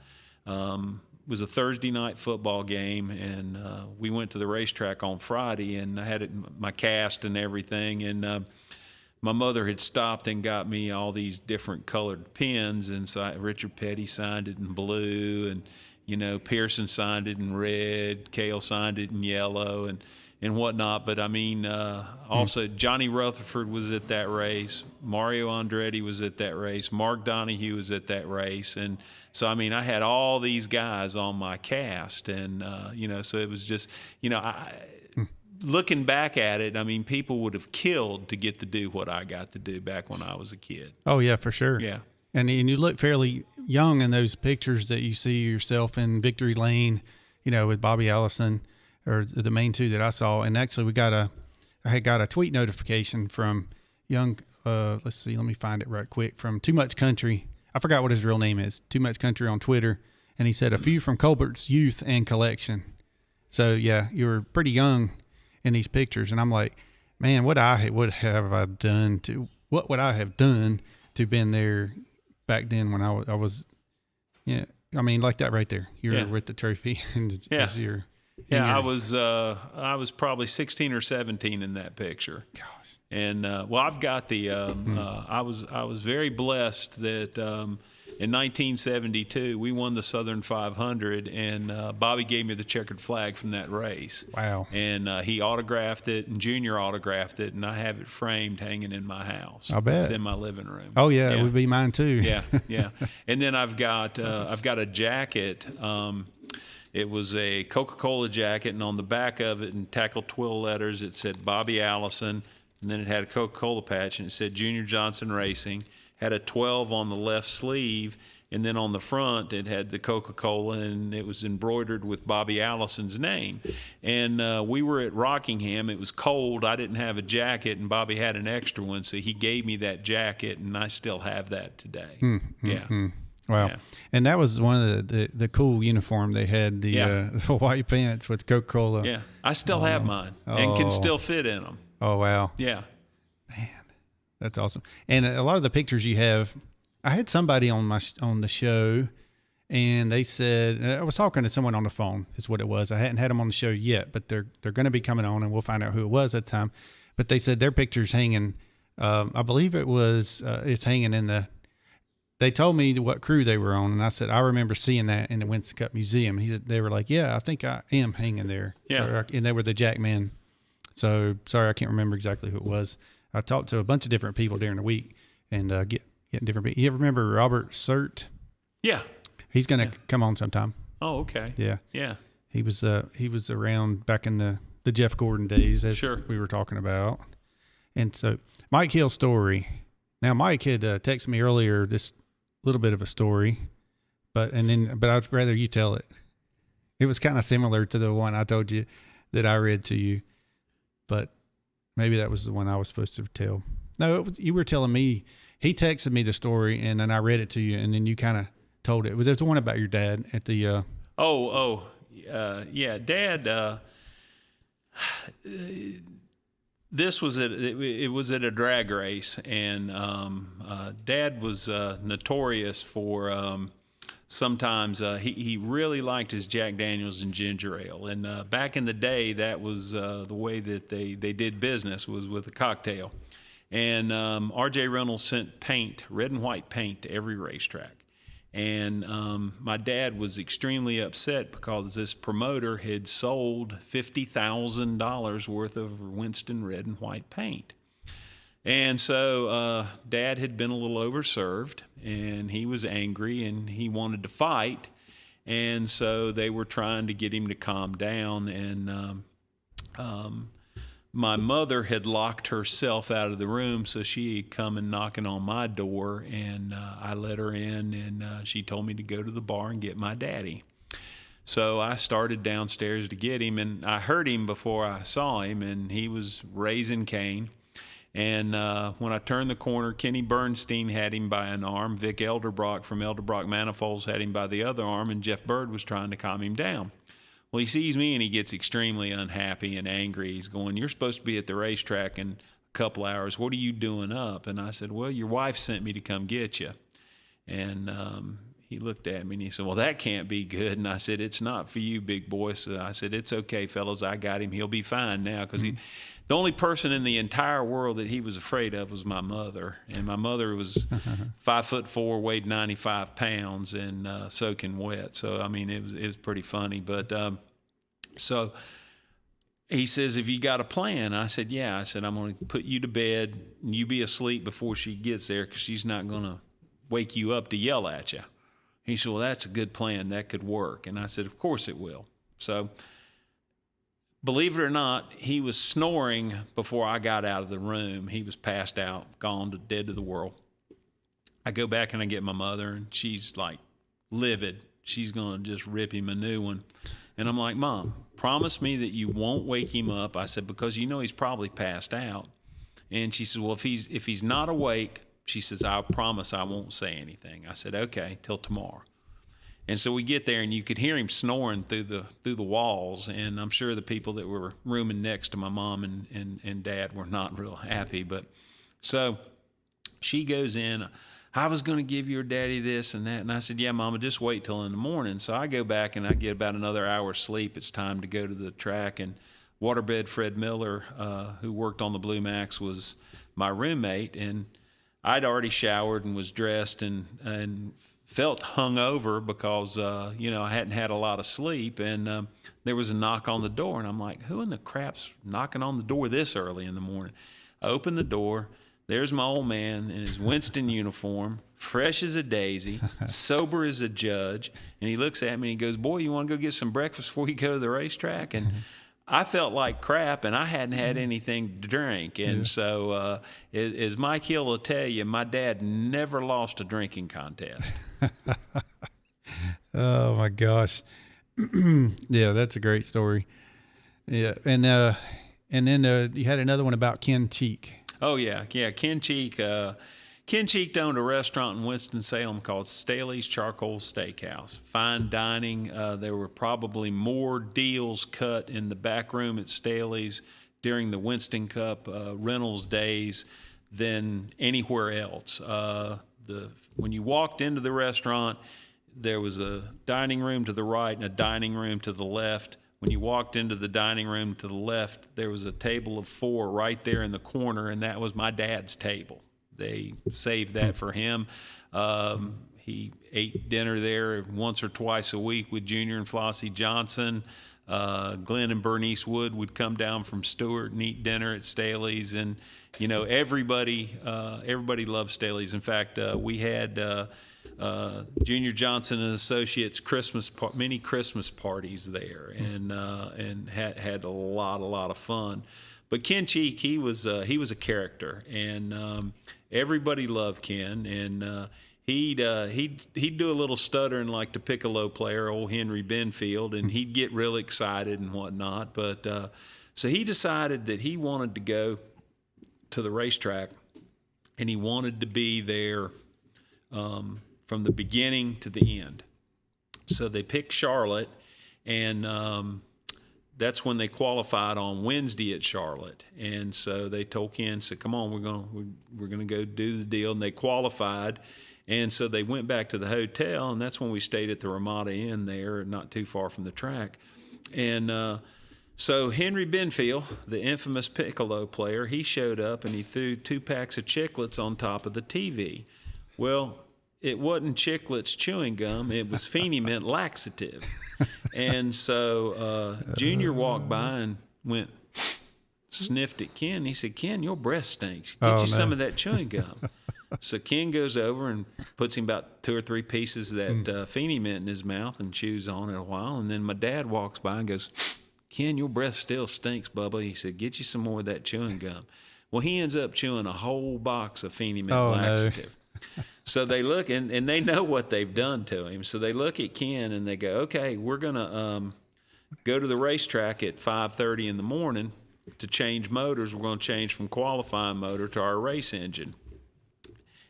was a Thursday night football game, and we went to the racetrack on Friday, and I had my cast and everything, and my mother had stopped and got me all these different colored pens, and so Richard Petty signed it in blue, and Pearson signed it in red, Cale signed it in yellow, and whatnot. But I mean, also Johnny Rutherford was at that race, Mario Andretti was at that race, Mark Donahue was at that race, and so I mean, I had all these guys on my cast, and so it was just, looking back at it, I mean, people would have killed to get to do what I got to do back when I was a kid. Oh yeah, for sure. Yeah. And you look fairly young in those pictures that you see yourself in Victory Lane, with Bobby Allison, or the main two that I saw. And actually, I had got a tweet notification from young. Let's see, let me find it right quick, from Too Much Country. I forgot what his real name is. Too Much Country on Twitter, and he said a few from Colbert's youth and collection. So yeah, you were pretty young in these pictures, and I'm like, man, what would I have done to been there back then when I was, yeah. I mean, like that right there. You're with the trophy, and it's your. Yeah, I was probably 16 or 17 in that picture. Gosh. And I've got the. I was very blessed that in 1972 we won the Southern 500, and Bobby gave me the checkered flag from that race. Wow. And he autographed it, and Junior autographed it, and I have it framed, hanging in my house. I bet. It's in my living room. Oh yeah, it would be mine too. Yeah. And then I've got a jacket. It was a Coca-Cola jacket, and on the back of it, in tackle twill letters, it said Bobby Allison, and then it had a Coca-Cola patch, and it said Junior Johnson Racing. Had a 12 on the left sleeve, and then on the front it had the Coca-Cola, and it was embroidered with Bobby Allison's name. And we were at Rockingham. It was cold. I didn't have a jacket, and Bobby had an extra one, so he gave me that jacket, and I still have that today. Wow. Yeah. And that was one of the cool uniform they had, the white pants with Coca-Cola. Yeah. I still have mine and can still fit in them. Oh, wow. Yeah. Man, that's awesome. And a lot of the pictures you have, I had somebody on the show, and they said, I was talking to someone on the phone is what it was. I hadn't had them on the show yet, but they're going to be coming on, and we'll find out who it was at the time. But they said their picture's hanging, I believe it was, it's hanging in the, they told me what crew they were on, and I said, I remember seeing that in the Winston Cup Museum. They were like, yeah, I think I am hanging there. Yeah. And they were the Jackman. So sorry, I can't remember exactly who it was. I talked to a bunch of different people during the week and getting different people. You ever remember Robert Surt? Yeah. He's going to come on sometime. Oh, okay. Yeah. Yeah. He was around back in the Jeff Gordon days, as we were talking about. And so Mike Hill's story. Now, Mike had texted me earlier this little bit of a story, but I'd rather you tell it. It was kind of similar to the one I told you that I read to you, but maybe that was the one I was supposed to tell. No, you were telling me. He texted me the story, and then I read it to you, and then you kind of told it. There's the one about your dad at the. Yeah, Dad. This was it was at a drag race, and Dad was notorious for sometimes he really liked his Jack Daniels and ginger ale, and back in the day that was the way that they did business was with a cocktail, and R.J. Reynolds sent paint, red and white paint, to every racetrack. And my dad was extremely upset because this promoter had sold $50,000 worth of Winston red and white paint. And so Dad had been a little overserved, and he was angry, and he wanted to fight. And so they were trying to get him to calm down. And my mother had locked herself out of the room, so she had come and knocking on my door, and I let her in, and she told me to go to the bar and get my daddy. So I started downstairs to get him, and I heard him before I saw him, and he was raising Cain. And when I turned the corner, Kenny Bernstein had him by an arm, Vic Elderbrock from Elderbrock Manifolds had him by the other arm, and Jeff Bird was trying to calm him down. Well, he sees me and he gets extremely unhappy and angry. He's going, "You're supposed to be at the racetrack in a couple hours. What are you doing up?" And I said, "Well, your wife sent me to come get you." And he looked at me and he said, "Well, that can't be good." And I said, "It's not for you, big boy." So I said, "It's okay, fellas. I got him. He'll be fine now." Because the only person in the entire world that he was afraid of was my mother. And my mother was 5'4", weighed 95 pounds, and soaking wet. So, I mean, it was pretty funny. But so he says, "Have you got a plan?" I said, "Yeah." I said, "I'm going to put you to bed, and you be asleep before she gets there, because she's not going to wake you up to yell at you." He said, "Well, that's a good plan. That could work." And I said, "Of course it will." So, believe it or not, he was snoring before I got out of the room. He was passed out, gone, dead to the world. I go back and I get my mother, and she's like livid. She's going to just rip him a new one. And I'm like, "Mom, promise me that you won't wake him up." I said, "Because you know he's probably passed out." And she said, "Well, if he's not awake," she says, "I promise I won't say anything." I said, "Okay, till tomorrow." And so we get there, and you could hear him snoring through the walls. And I'm sure the people that were rooming next to my mom and dad were not real happy. But so she goes in. "I was going to give your daddy this and that." And I said, "Yeah, Mama, just wait till in the morning." So I go back and I get about another hour's sleep. It's time to go to the track. And Waterbed Fred Miller, who worked on the Blue Max, was my roommate. And I'd already showered and was dressed and felt hungover because, I hadn't had a lot of sleep. And there was a knock on the door. And I'm like, who in the crap's knocking on the door this early in the morning? I opened the door. There's my old man in his Winston uniform, fresh as a daisy, sober as a judge. And he looks at me and he goes, "Boy, you want to go get some breakfast before you go to the racetrack?" And I felt like crap, and I hadn't had anything to drink. And so, as Mike Hill will tell you, my dad never lost a drinking contest. Oh, my gosh. Yeah, that's a great story. Yeah, and then you had another one about Ken Cheek. Oh, yeah. Ken Cheek. Ken Cheek owned a restaurant in Winston-Salem called Staley's Charcoal Steakhouse. Fine dining. There were probably more deals cut in the back room at Staley's during the Winston Cup Reynolds days than anywhere else. When you walked into the restaurant, there was a dining room to the right and a dining room to the left. When you walked into the dining room to the left, there was a table of 4 right there in the corner, and that was my dad's table. They saved that for him. He ate dinner there once or twice a week with Junior and Flossie Johnson. Glenn and Bernice Wood would come down from Stewart and eat dinner at Staley's. And, everybody loved Staley's. In fact, we had Junior Johnson and Associates many Christmas parties there, and had a lot of fun. But Ken Cheek, he was a character, and everybody loved Ken, and he'd do a little stuttering like the piccolo player, old Henry Benfield, and he'd get real excited and whatnot. But so he decided that he wanted to go to the racetrack, and he wanted to be there from the beginning to the end. So they picked Charlotte, and that's when they qualified on Wednesday at Charlotte. And so they told Ken, said, "Come on, we're gonna go do the deal." And they qualified, and so they went back to the hotel, and that's when we stayed at the Ramada Inn there, not too far from the track. And so Henry Benfield, the infamous piccolo player, he showed up and he threw 2 packs of Chiclets on top of the TV. Well, it wasn't Chiclets chewing gum, it was Feeney Mint laxative. And so Junior walked by and went, sniffed at Ken. He said, "Ken, your breath stinks. Get some of that chewing gum." So Ken goes over and puts him about 2 or 3 pieces of that Feeney Mint in his mouth and chews on it a while. And then my dad walks by and goes, "Ken, your breath still stinks, Bubba." He said, "Get you some more of that chewing gum." Well, he ends up chewing a whole box of Feeney Mint laxative. No. So they look, and they know what they've done to him. So they look at Ken and they go, "Okay, we're going to go to the racetrack at 5:30 in the morning to change motors. We're going to change from qualifying motor to our race engine,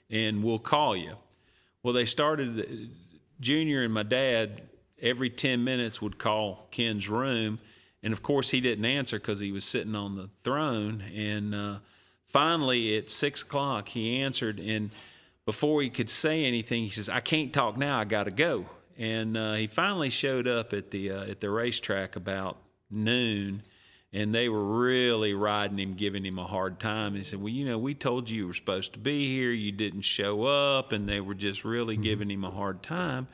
and we'll call you." Well, they started, Junior and my dad, every 10 minutes would call Ken's room. And, of course, he didn't answer because he was sitting on the throne. And finally, at 6 o'clock, he answered. And before he could say anything, he says, "I can't talk now. I got to go." And he finally showed up at the racetrack about noon. And they were really riding him, giving him a hard time. He said, "Well, we told you were supposed to be here. You didn't show up." And they were just really giving him a hard time.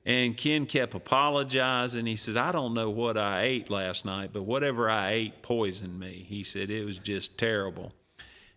And Ken kept apologizing. He says, "I don't know what I ate last night, but whatever I ate poisoned me." He said it was just terrible.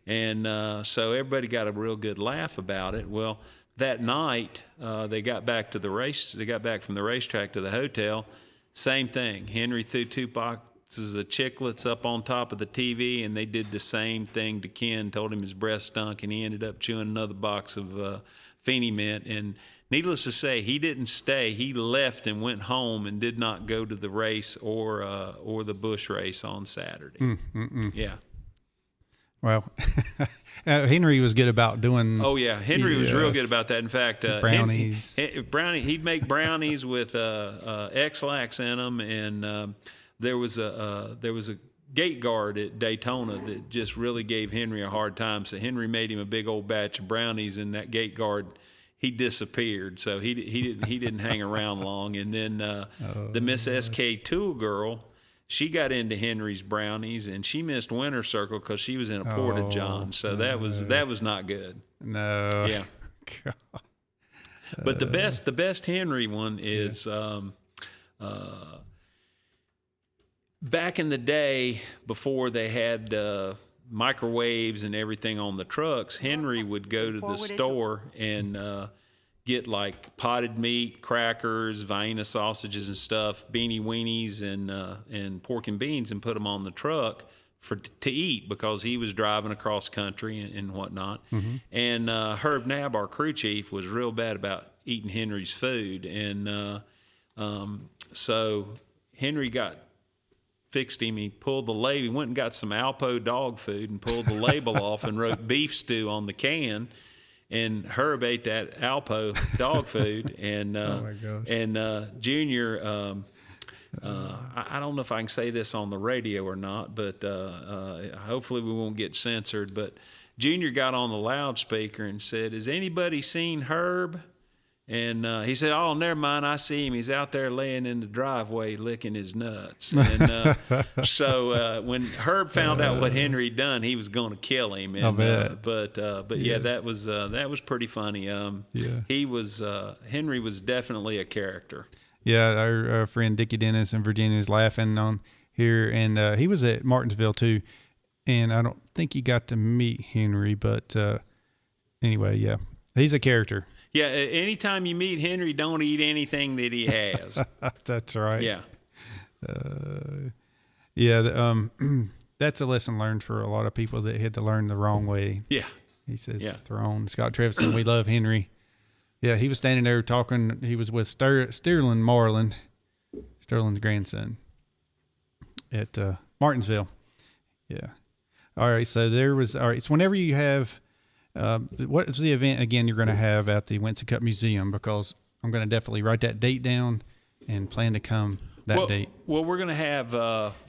And so everybody got a real good laugh about it. Well, that night they got back from the racetrack to the hotel. Same thing. Henry threw 2 boxes of Chiclets up on top of the TV, and they did the same thing to Ken. Told him his breath stunk, and he ended up chewing another box of Feeney Mint. And needless to say, he didn't stay. He left and went home and did not go to the race or the Busch race on Saturday. Yeah. Well, Henry was good about doing. Oh yeah, Henry was real good about that. In fact, brownies. He'd make brownies with X-Lax in them, and there was a gate guard at Daytona that just really gave Henry a hard time. So Henry made him a big old batch of brownies, and that gate guard, he disappeared. So he didn't hang around long. And then the Miss SK Tool girl, she got into Henry's brownies, and she missed Winter Circle because she was in a porta-john. So that was not good. No. Yeah. God. But the best Henry one is back in the day before they had microwaves and everything on the trucks. Henry would go to the store and get like potted meat, crackers, Vienna sausages and stuff, beanie weenies and pork and beans, and put them on the truck to eat because he was driving across country and whatnot. Mm-hmm. And Herb Knapp, our crew chief, was real bad about eating Henry's food. And so Henry fixed him. He pulled the label. He went and got some Alpo dog food and pulled the label off and wrote beef stew on the can. And Herb ate that Alpo dog food, and oh my gosh. And Junior, I don't know if I can say this on the radio or not, but hopefully we won't get censored. But Junior got on the loudspeaker and said, "Has anybody seen Herb?" And he said, "Oh, never mind. I see him. He's out there laying in the driveway licking his nuts." And so when Herb found out what Henry done, he was going to kill him. And, I bet. But yes. Yeah, that was pretty funny. Yeah. Henry was definitely a character. Yeah, our friend Dickie Dennis in Virginia was laughing on here, and he was at Martinsville too. And I don't think he got to meet Henry, but anyway, yeah, he's a character. Yeah, anytime you meet Henry, don't eat anything that he has. That's right. Yeah. That's a lesson learned for a lot of people that had to learn the wrong way. Yeah. He says, Throne. Scott Trevison, we love Henry. Yeah, he was standing there talking. He was with Sterling Marlin, Sterling's grandson, at Martinsville. Yeah. All right. So So whenever you have, what is the event again you're going to have at the Winston Cup Museum? Because I'm going to definitely write that date down and plan to come that date. Well, we're going to have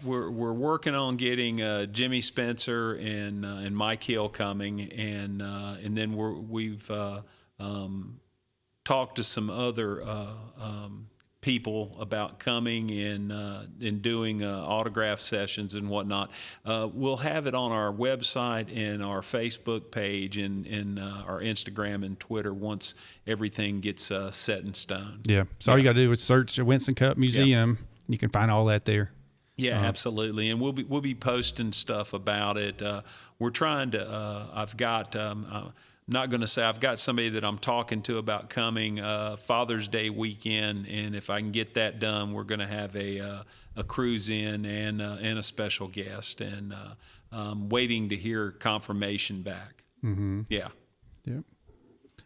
we're working on getting Jimmy Spencer and Mike Hill coming, and then we've talked to some other people about coming and doing autograph sessions and whatnot. We'll have it on our website and our Facebook page and our Instagram and Twitter once everything gets set in stone. Yeah. So all you got to do is search the Winston Cup Museum. Yeah. You can find all that there. Yeah, absolutely, and we'll be posting stuff about it. We're trying to. I've got. Not going to say I've got somebody that I'm talking to about coming Father's Day weekend, and if I can get that done, we're going to have a cruise in and a special guest, and waiting to hear confirmation back. Mm-hmm. Yeah. Yep.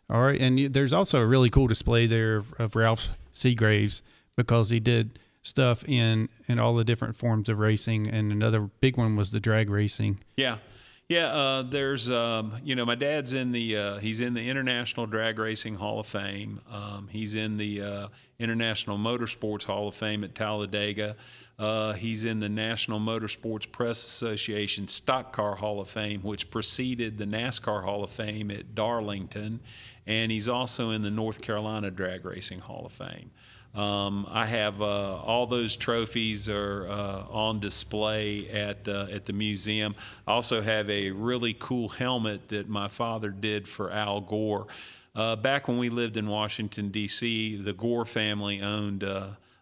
All right, and there's also a really cool display there of Ralph Seagraves, because he did stuff in all the different forms of racing, and another big one was the drag racing. Yeah. Yeah, there's, my dad's he's in the International Drag Racing Hall of Fame. He's in the International Motorsports Hall of Fame at Talladega. He's in the National Motorsports Press Association Stock Car Hall of Fame, which preceded the NASCAR Hall of Fame at Darlington. And he's also in the North Carolina Drag Racing Hall of Fame. I have all those trophies are on display at the museum. I also have a really cool helmet that my father did for Al Gore. Back when we lived in Washington, D.C., the Gore family owned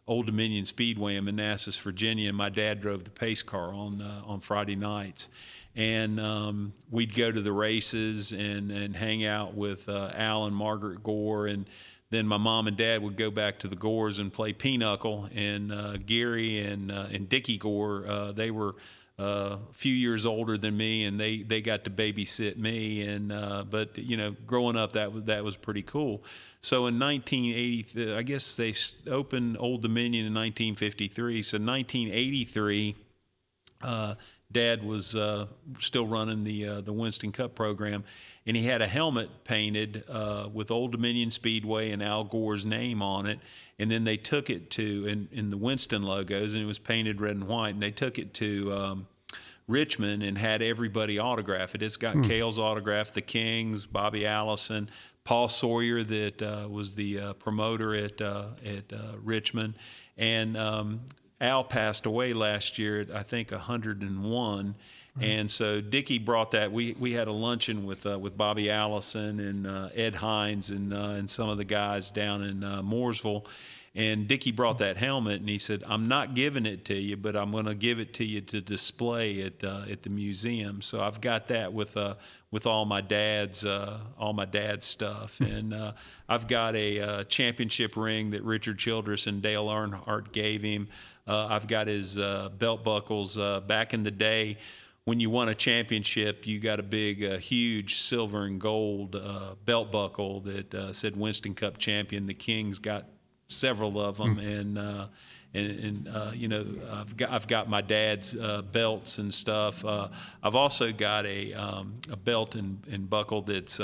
Old Dominion Speedway in Manassas, Virginia, and my dad drove the pace car on Friday nights. And we'd go to the races and hang out with Al and Margaret Gore, and then my mom and dad would go back to the Gores and play pinochle. And Gary and Dickie Gore, they were a few years older than me, and they got to babysit me. And but growing up, that was pretty cool. So in 1980, I guess they opened Old Dominion in 1953. So 1983. Dad was still running the Winston Cup program, and he had a helmet painted with Old Dominion Speedway and Al Gore's name on it. And then they took it to in the Winston logos, and it was painted red and white. And they took it to Richmond and had everybody autograph it. It's got Cale's autograph, the Kings, Bobby Allison, Paul Sawyer that was the promoter at Richmond, and Al passed away last year at, I think, 101. And so Dickie brought that. We had a luncheon with Bobby Allison and Ed Hines and some of the guys down in Mooresville. And Dickie brought that helmet, and he said, "I'm not giving it to you, but I'm going to give it to you to display at the museum." So I've got that with all my dad's stuff, and I've got a championship ring that Richard Childress and Dale Earnhardt gave him. I've got his belt buckles. Back in the day, when you won a championship, you got a big, huge silver and gold belt buckle that said Winston Cup Champion. The Kings got several of them, and I've got my dad's belts and stuff. I've also got a belt and buckle that's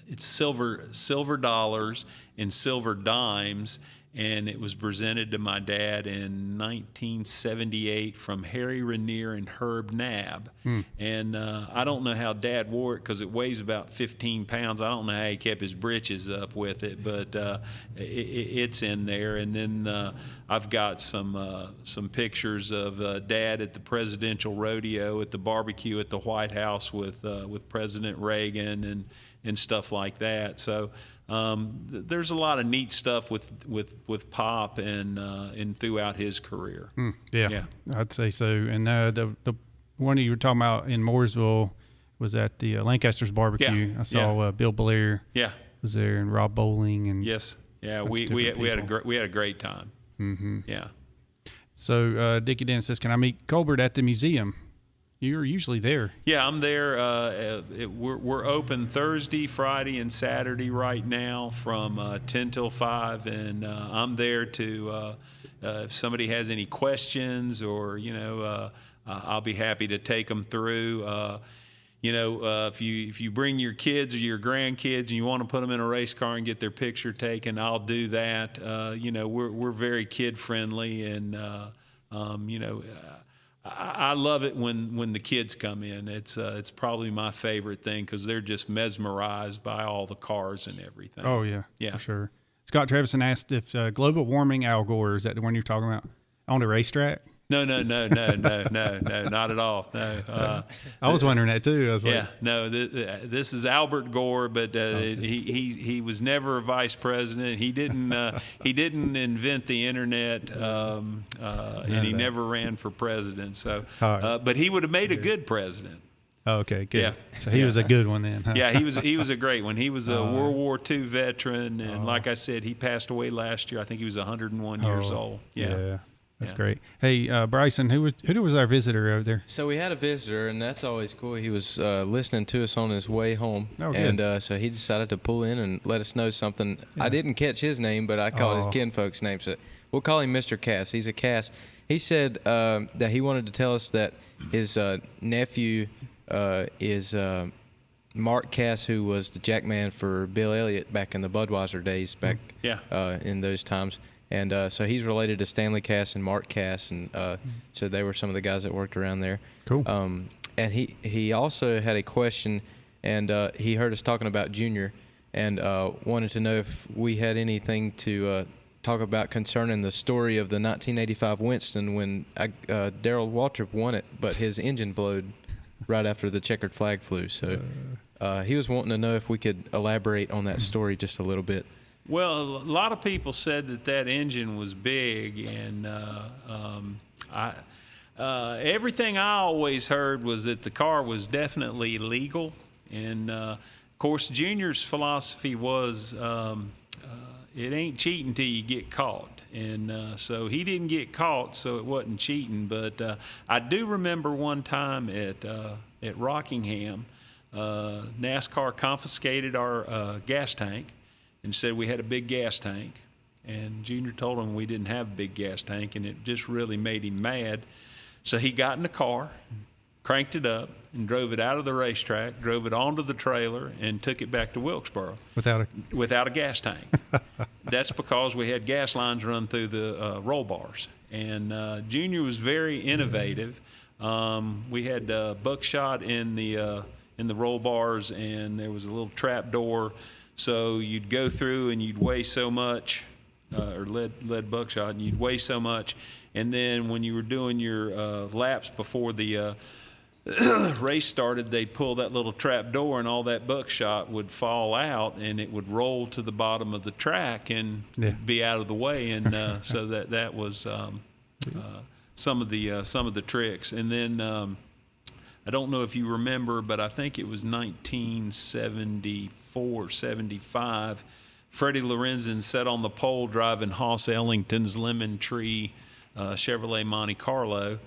it's silver dollars and silver dimes, and it was presented to my dad in 1978 from Harry Ranier and Herb Knabb. And I don't know how Dad wore it because it weighs about 15 pounds. I don't know how he kept his britches up with it, but it's in there. And then I've got some pictures of Dad at the presidential rodeo, at the barbecue at the White House with President Reagan and stuff like that. So there's a lot of neat stuff with Pop and throughout his career. Yeah, I'd say so. And the one you were talking about in Mooresville was at the Lancaster's barbecue. Yeah. I saw Bill Blair. Yeah, was there, and Rob Bowling, and yes, yeah, we had a great time. Mm-hmm. Yeah. So Dickie Dennis says, "Can I meet Colbert at the museum?" you're usually there. Yeah, I'm there. We're open Thursday, Friday, and Saturday right now from 10 till 5, and I'm there to if somebody has any questions or I'll be happy to take them through. If you bring your kids or your grandkids and you want to put them in a race car and get their picture taken, I'll do that. We're very kid friendly, and I love it when the kids come in. It's probably my favorite thing because they're just mesmerized by all the cars and everything. Oh yeah, for sure. Scott Trevison asked if global warming, Al Gore, is that the one you're talking about on the racetrack? No, not at all. No, I was wondering that too. I was this is Albert Gore, but he was never a vice president. He didn't invent the internet, and he never ran for president. So, but he would have made a good president. Oh, okay, good. Yeah. So he was a good one then. Huh? Yeah, he was a great one. He was a World War II veteran, and like I said, he passed away last year. I think he was 101 years old. Yeah. That's great. Hey, Bryson, who was our visitor over there? So we had a visitor, and that's always cool. He was listening to us on his way home, good. And so he decided to pull in and let us know something. Yeah. I didn't catch his name, but I called his kinfolk's name, so we'll call him Mr. Cass. He's a Cass. He said that he wanted to tell us that his nephew is Mark Cass, who was the jackman for Bill Elliott back in the Budweiser days, back in those times. And so he's related to Stanley Cass and Mark Cass, and so they were some of the guys that worked around there. Cool. And he also had a question, and he heard us talking about Junior, and wanted to know if we had anything to talk about concerning the story of the 1985 Winston when Darrell Waltrip won it, but his engine blowed right after the checkered flag flew. So he was wanting to know if we could elaborate on that story just a little bit. Well, a lot of people said that engine was big, and everything I always heard was that the car was definitely legal. And, of course, Junior's philosophy was it ain't cheating till you get caught. And so he didn't get caught, so it wasn't cheating. But I do remember one time at Rockingham, NASCAR confiscated our gas tank and said we had a big gas tank, and Junior told him we didn't have a big gas tank, and it just really made him mad. So he got in the car, cranked it up, and drove it out of the racetrack, drove it onto the trailer, and took it back to Wilkesboro without a gas tank. That's because we had gas lines run through the roll bars, and Junior was very innovative. We had buckshot in the roll bars, and there was a little trap door. So you'd go through and you'd weigh so much, or lead buckshot, and you'd weigh so much. And then when you were doing your laps before the race started, they'd pull that little trap door, and all that buckshot would fall out, and it would roll to the bottom of the track and be out of the way. And so that was some of the tricks. And then I don't know if you remember, but I think it was 1974, 75. Freddie Lorenzen sat on the pole driving Hoss Ellington's Lemon Tree Chevrolet Monte Carlo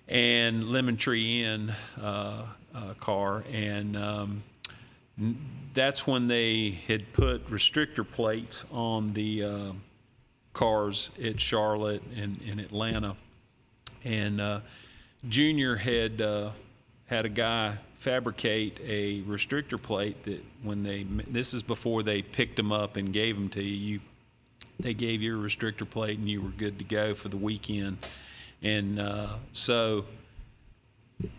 and Lemon Tree Inn car. And that's when they had put restrictor plates on the cars at Charlotte and Atlanta. And Junior had a guy fabricate a restrictor plate that this is before they picked them up and gave them to you. They gave you a restrictor plate and you were good to go for the weekend. And so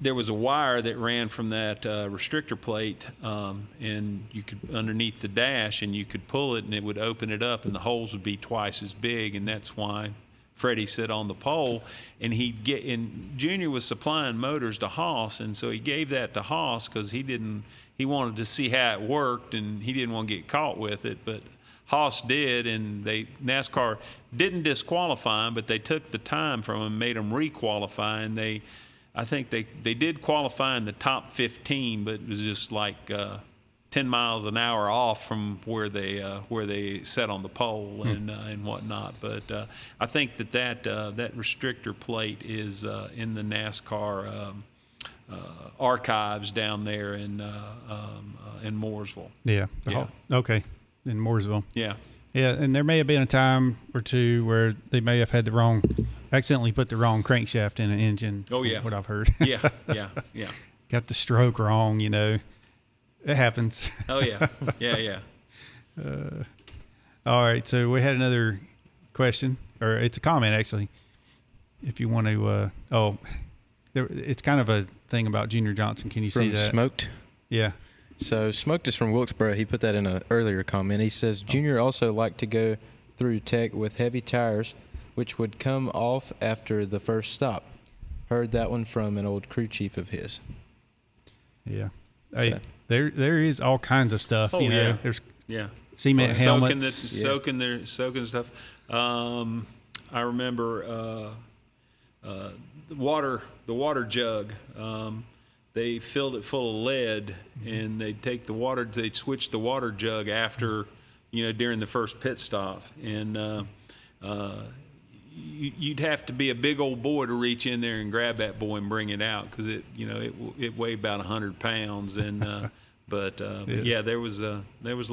there was a wire that ran from that restrictor plate, and you could underneath the dash, and you could pull it and it would open it up and the holes would be twice as big, and that's why Freddie sit on the pole, and Junior was supplying motors to Hoss, and so he gave that to Hoss because he wanted to see how it worked, and he didn't want to get caught with it, but Hoss did, and NASCAR didn't disqualify him, but they took the time from him, made him requalify, and I think they did qualify in the top 15, but it was just like 10 miles an hour off from where they sat on the pole and whatnot. But I think that restrictor plate is in the NASCAR archives down there in Mooresville. Yeah. Yeah. Okay. In Mooresville. Yeah. Yeah, and there may have been a time or two where they may have had accidentally put the wrong crankshaft in an engine. Oh, yeah. What I've heard. Yeah. Got the stroke wrong, It happens. Oh, yeah. Yeah. All right, so we had another question, or it's a comment actually. If you want to, it's kind of a thing about Junior Johnson. Can you see From that? Smoked. Yeah. So Smoked is from Wilkesboro. He put that in an earlier comment. He says Junior also liked to go through tech with heavy tires, which would come off after the first stop. Heard that one from an old crew chief of his. Yeah. Hey, there is all kinds of stuff. Oh, yeah. There's Yeah. cement helmets. Soaking stuff. I remember the water jug. They filled it full of lead, and they'd switch the water jug after, during the first pit stop. And you'd have to be a big old boy to reach in there and grab that boy and bring it out, because it weighed about 100 pounds. And but yeah, there was a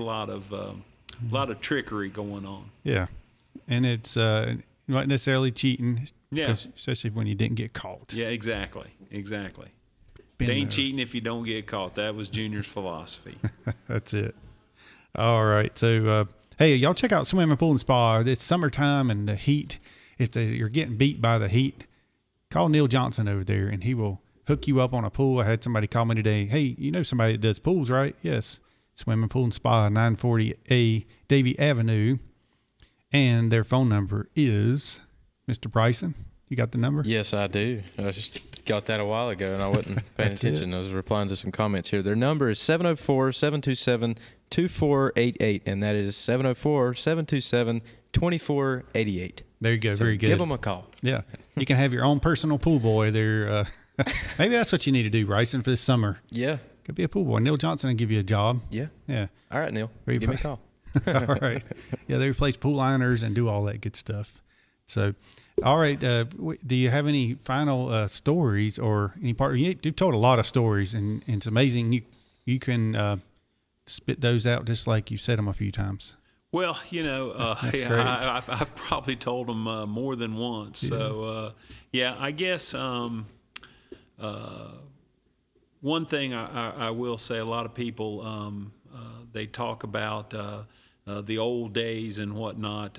lot of trickery going on. Yeah, and it's not necessarily cheating. Yeah, especially when you didn't get caught. Yeah, exactly. It ain't cheating if you don't get caught. That was Junior's philosophy. That's it. All right. So, hey, y'all check out Swimming Pool and Spa. It's summertime and the heat. If you're getting beat by the heat, call Neil Johnson over there and he will hook you up on a pool. I had somebody call me today. Hey, you know somebody that does pools, right? Yes. Swimming Pool and Spa, 940A Davie Avenue. And their phone number is Mr. Bryson. You got the number? Yes, I do. I just got that a while ago, and I wasn't paying attention. I was replying to some comments here. Their number is 704-727-2488, and that is 704-727-2488. There you go. So very good. Give them a call. Yeah. You can have your own personal pool boy there. Maybe that's what you need to do, Bryson, for this summer. Yeah. Could be a pool boy. Neil Johnson will give you a job. Yeah. Yeah. All right, Neil. Give me a call. All right. Yeah, they replace pool liners and do all that good stuff. So, all right. Do you have any final stories or any part? You've told a lot of stories, and it's amazing. You can spit those out just like you said them a few times. Well, I've probably told them more than once. Yeah. So, I guess one thing I will say, a lot of people they talk about the old days and whatnot.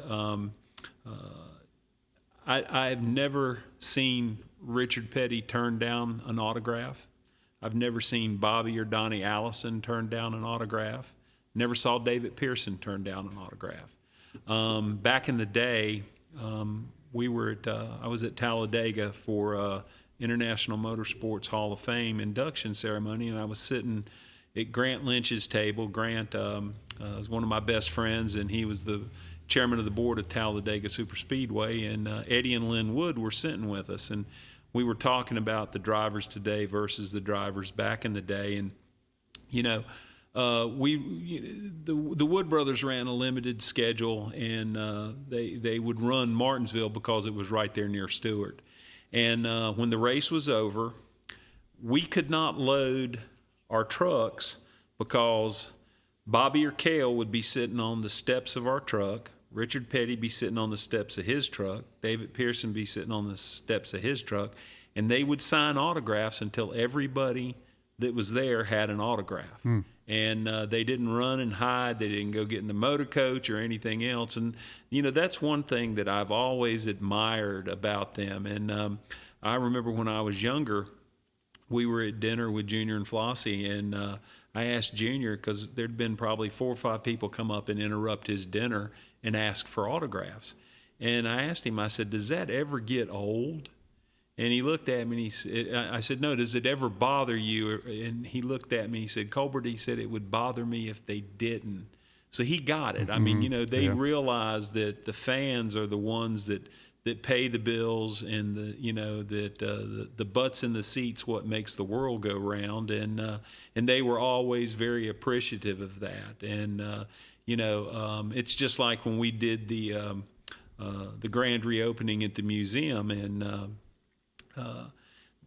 I've never seen Richard Petty turn down an autograph. I've never seen Bobby or Donnie Allison turn down an autograph. Never saw David Pearson turn down an autograph. Back in the day, I was at Talladega for International Motorsports Hall of Fame induction ceremony, and I was sitting at Grant Lynch's table. Grant was one of my best friends, and he was the chairman of the board of Talladega Superspeedway, and Eddie and Lynn Wood were sitting with us, and we were talking about the drivers today versus the drivers back in the day. And the Wood brothers ran a limited schedule, and they would run Martinsville because it was right there near Stewart. And when the race was over, we could not load our trucks because Bobby or Cale would be sitting on the steps of our truck, Richard Petty be sitting on the steps of his truck, David Pearson be sitting on the steps of his truck, and they would sign autographs until everybody that was there had an autograph. And they didn't run and hide. They didn't go get in the motor coach or anything else. And, that's one thing that I've always admired about them. And I remember when I was younger, we were at dinner with Junior and Flossie, and I asked Junior, because there'd been probably 4 or 5 people come up and interrupt his dinner and ask for autographs. And I asked him, I said, does that ever get old? And he looked at me and I said, no, does it ever bother you? And he looked at me, he said, Colbert, he said, it would bother me if they didn't. So he got it. I mean, they realize that the fans are the ones that pay the bills, and the butts in the seats what makes the world go round, and they were always very appreciative of that. And it's just like when we did the grand reopening at the museum, and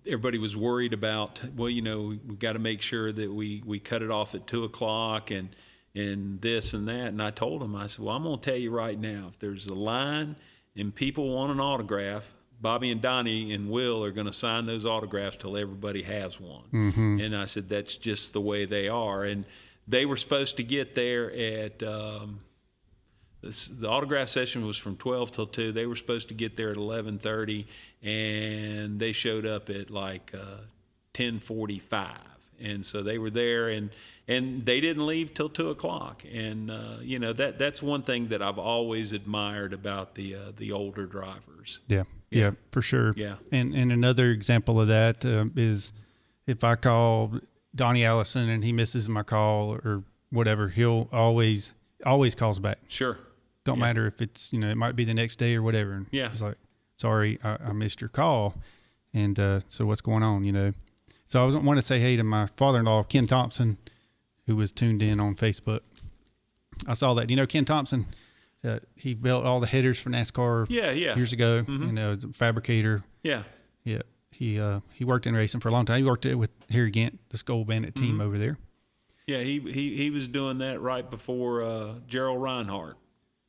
everybody was worried about, well, we've got to make sure that we cut it off at 2:00 and this and that. And I told them, I said, well, I'm going to tell you right now, if there's a line and people want an autograph, Bobby and Donnie and Will are going to sign those autographs till everybody has one. Mm-hmm. And I said, that's just the way they are. And they were supposed to get there at the autograph session was from 12 till 2. They were supposed to get there at 11:30, and they showed up at like 10:45. And so they were there, and they didn't leave till 2:00. And that's one thing that I've always admired about the older drivers. Yeah, for sure. Yeah. And another example of that is if I call Donnie Allison and he misses my call or whatever, he'll always calls back. Sure. Don't matter if it's, it might be the next day or whatever. And yeah. It's like, sorry, I missed your call. And so what's going on, So I want to say hey to my father-in-law, Ken Thompson, who was tuned in on Facebook. I saw that. Ken Thompson, he built all the headers for NASCAR years ago. Mm-hmm. As a fabricator. Yeah. Yeah. He worked in racing for a long time. He worked with Harry Gant, the Skull Bandit team over there. Yeah, he was doing that right before Gerald Reinhardt.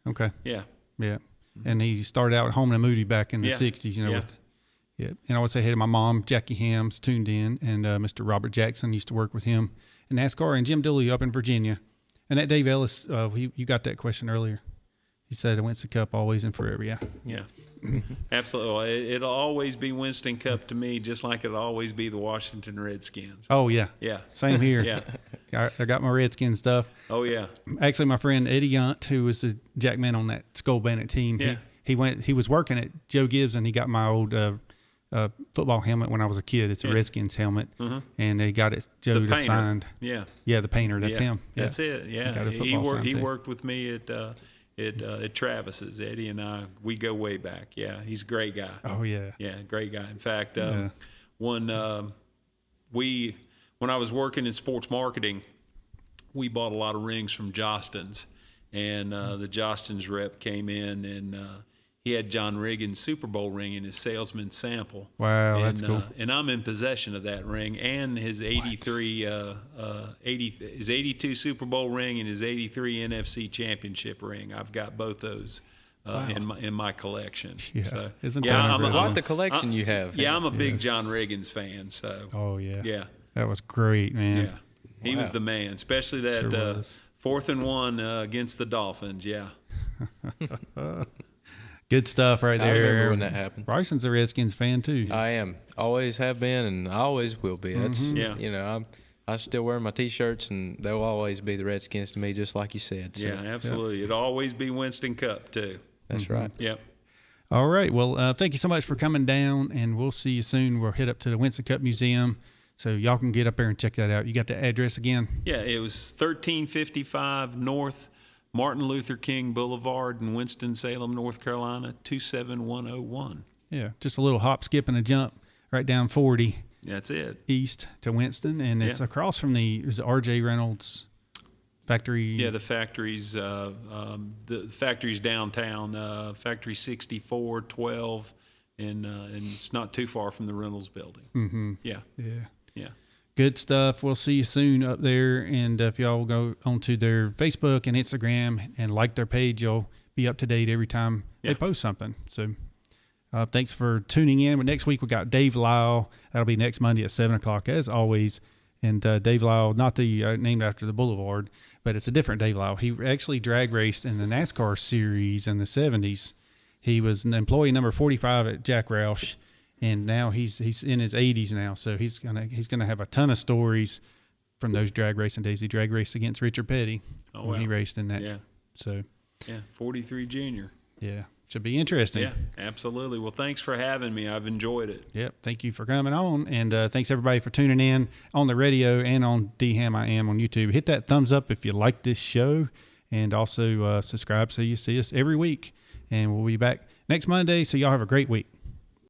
Okay. Yeah. Yeah. And he started out at Home and Moody back in the 60s, Yeah, and I would say hey to my mom, Jackie Hamm's tuned in, and Mr. Robert Jackson used to work with him in NASCAR, and Jim Dooley up in Virginia. And that Dave Ellis, you got that question earlier. He said, Winston Cup always and forever, yeah. Yeah, absolutely. It'll always be Winston Cup to me, just like it'll always be the Washington Redskins. Oh, yeah. Yeah. Same here. Yeah. I got my Redskin stuff. Oh, yeah. Actually, my friend Eddie Yunt, who was the jackman on that Skull Bandit team, he was working at Joe Gibbs, and he got my old football helmet when I was a kid. It's a Redskins helmet, and they got it. Joe signed. Yeah, the painter. That's him. Yeah. That's it. Yeah, he worked with me at Travis's. Eddie and I, we go way back. Yeah, he's a great guy. Oh yeah, great guy. In fact, when I was working in sports marketing, we bought a lot of rings from Jostens, and the Jostens rep came in and. He had John Riggins' Super Bowl ring in his salesman sample. Wow, that's cool. And I'm in possession of that ring and his 82 Super Bowl ring and his 83 NFC Championship ring. I've got both those in my collection. Yeah, so, isn't that quite the collection you have? Yeah, I'm a big John Riggins fan. So. Oh yeah. Yeah. That was great, man. Yeah, he was the man, especially that 4th and 1 against the Dolphins. Yeah. Good stuff right there. I remember when that happened. Bryson's a Redskins fan too. I am. Always have been, and I always will be. That's I still wear my T-shirts, and they'll always be the Redskins to me, just like you said. So. Yeah, absolutely. It'll always be Winston Cup too. That's right. Yep. All right. Well, thank you so much for coming down, and we'll see you soon. We'll head up to the Winston Cup Museum, so y'all can get up there and check that out. You got the address again? Yeah, it was 1355 North Martin Luther King Boulevard in Winston-Salem, North Carolina, 27101. Yeah, just a little hop, skip, and a jump right down 40. That's it. East to Winston, and it's across from the R.J. Reynolds factory. Yeah, the factory's downtown, Factory 6412, and it's not too far from the Reynolds building. Mm-hmm. Yeah. Good stuff. We'll see you soon up there. And if y'all go onto their Facebook and Instagram and like their page, you'll be up to date every time they post something. So thanks for tuning in. But next week we got Dave Lyle. That'll be next Monday at 7:00 as always. And Dave Lyle, not the named after the boulevard, but it's a different Dave Lyle. He actually drag raced in the NASCAR series in the 70s. He was an employee number 45 at Jack Roush. And now he's in his 80s now, so he's gonna have a ton of stories from those drag racing days. He drag raced against Richard Petty when he raced in that. Yeah. So. Yeah, 43 Junior. Yeah, should be interesting. Yeah, absolutely. Well, thanks for having me. I've enjoyed it. Yep. Thank you for coming on, and thanks everybody for tuning in on the radio and on DHammiam on YouTube. Hit that thumbs up if you like this show, and also subscribe so you see us every week. And we'll be back next Monday. So y'all have a great week.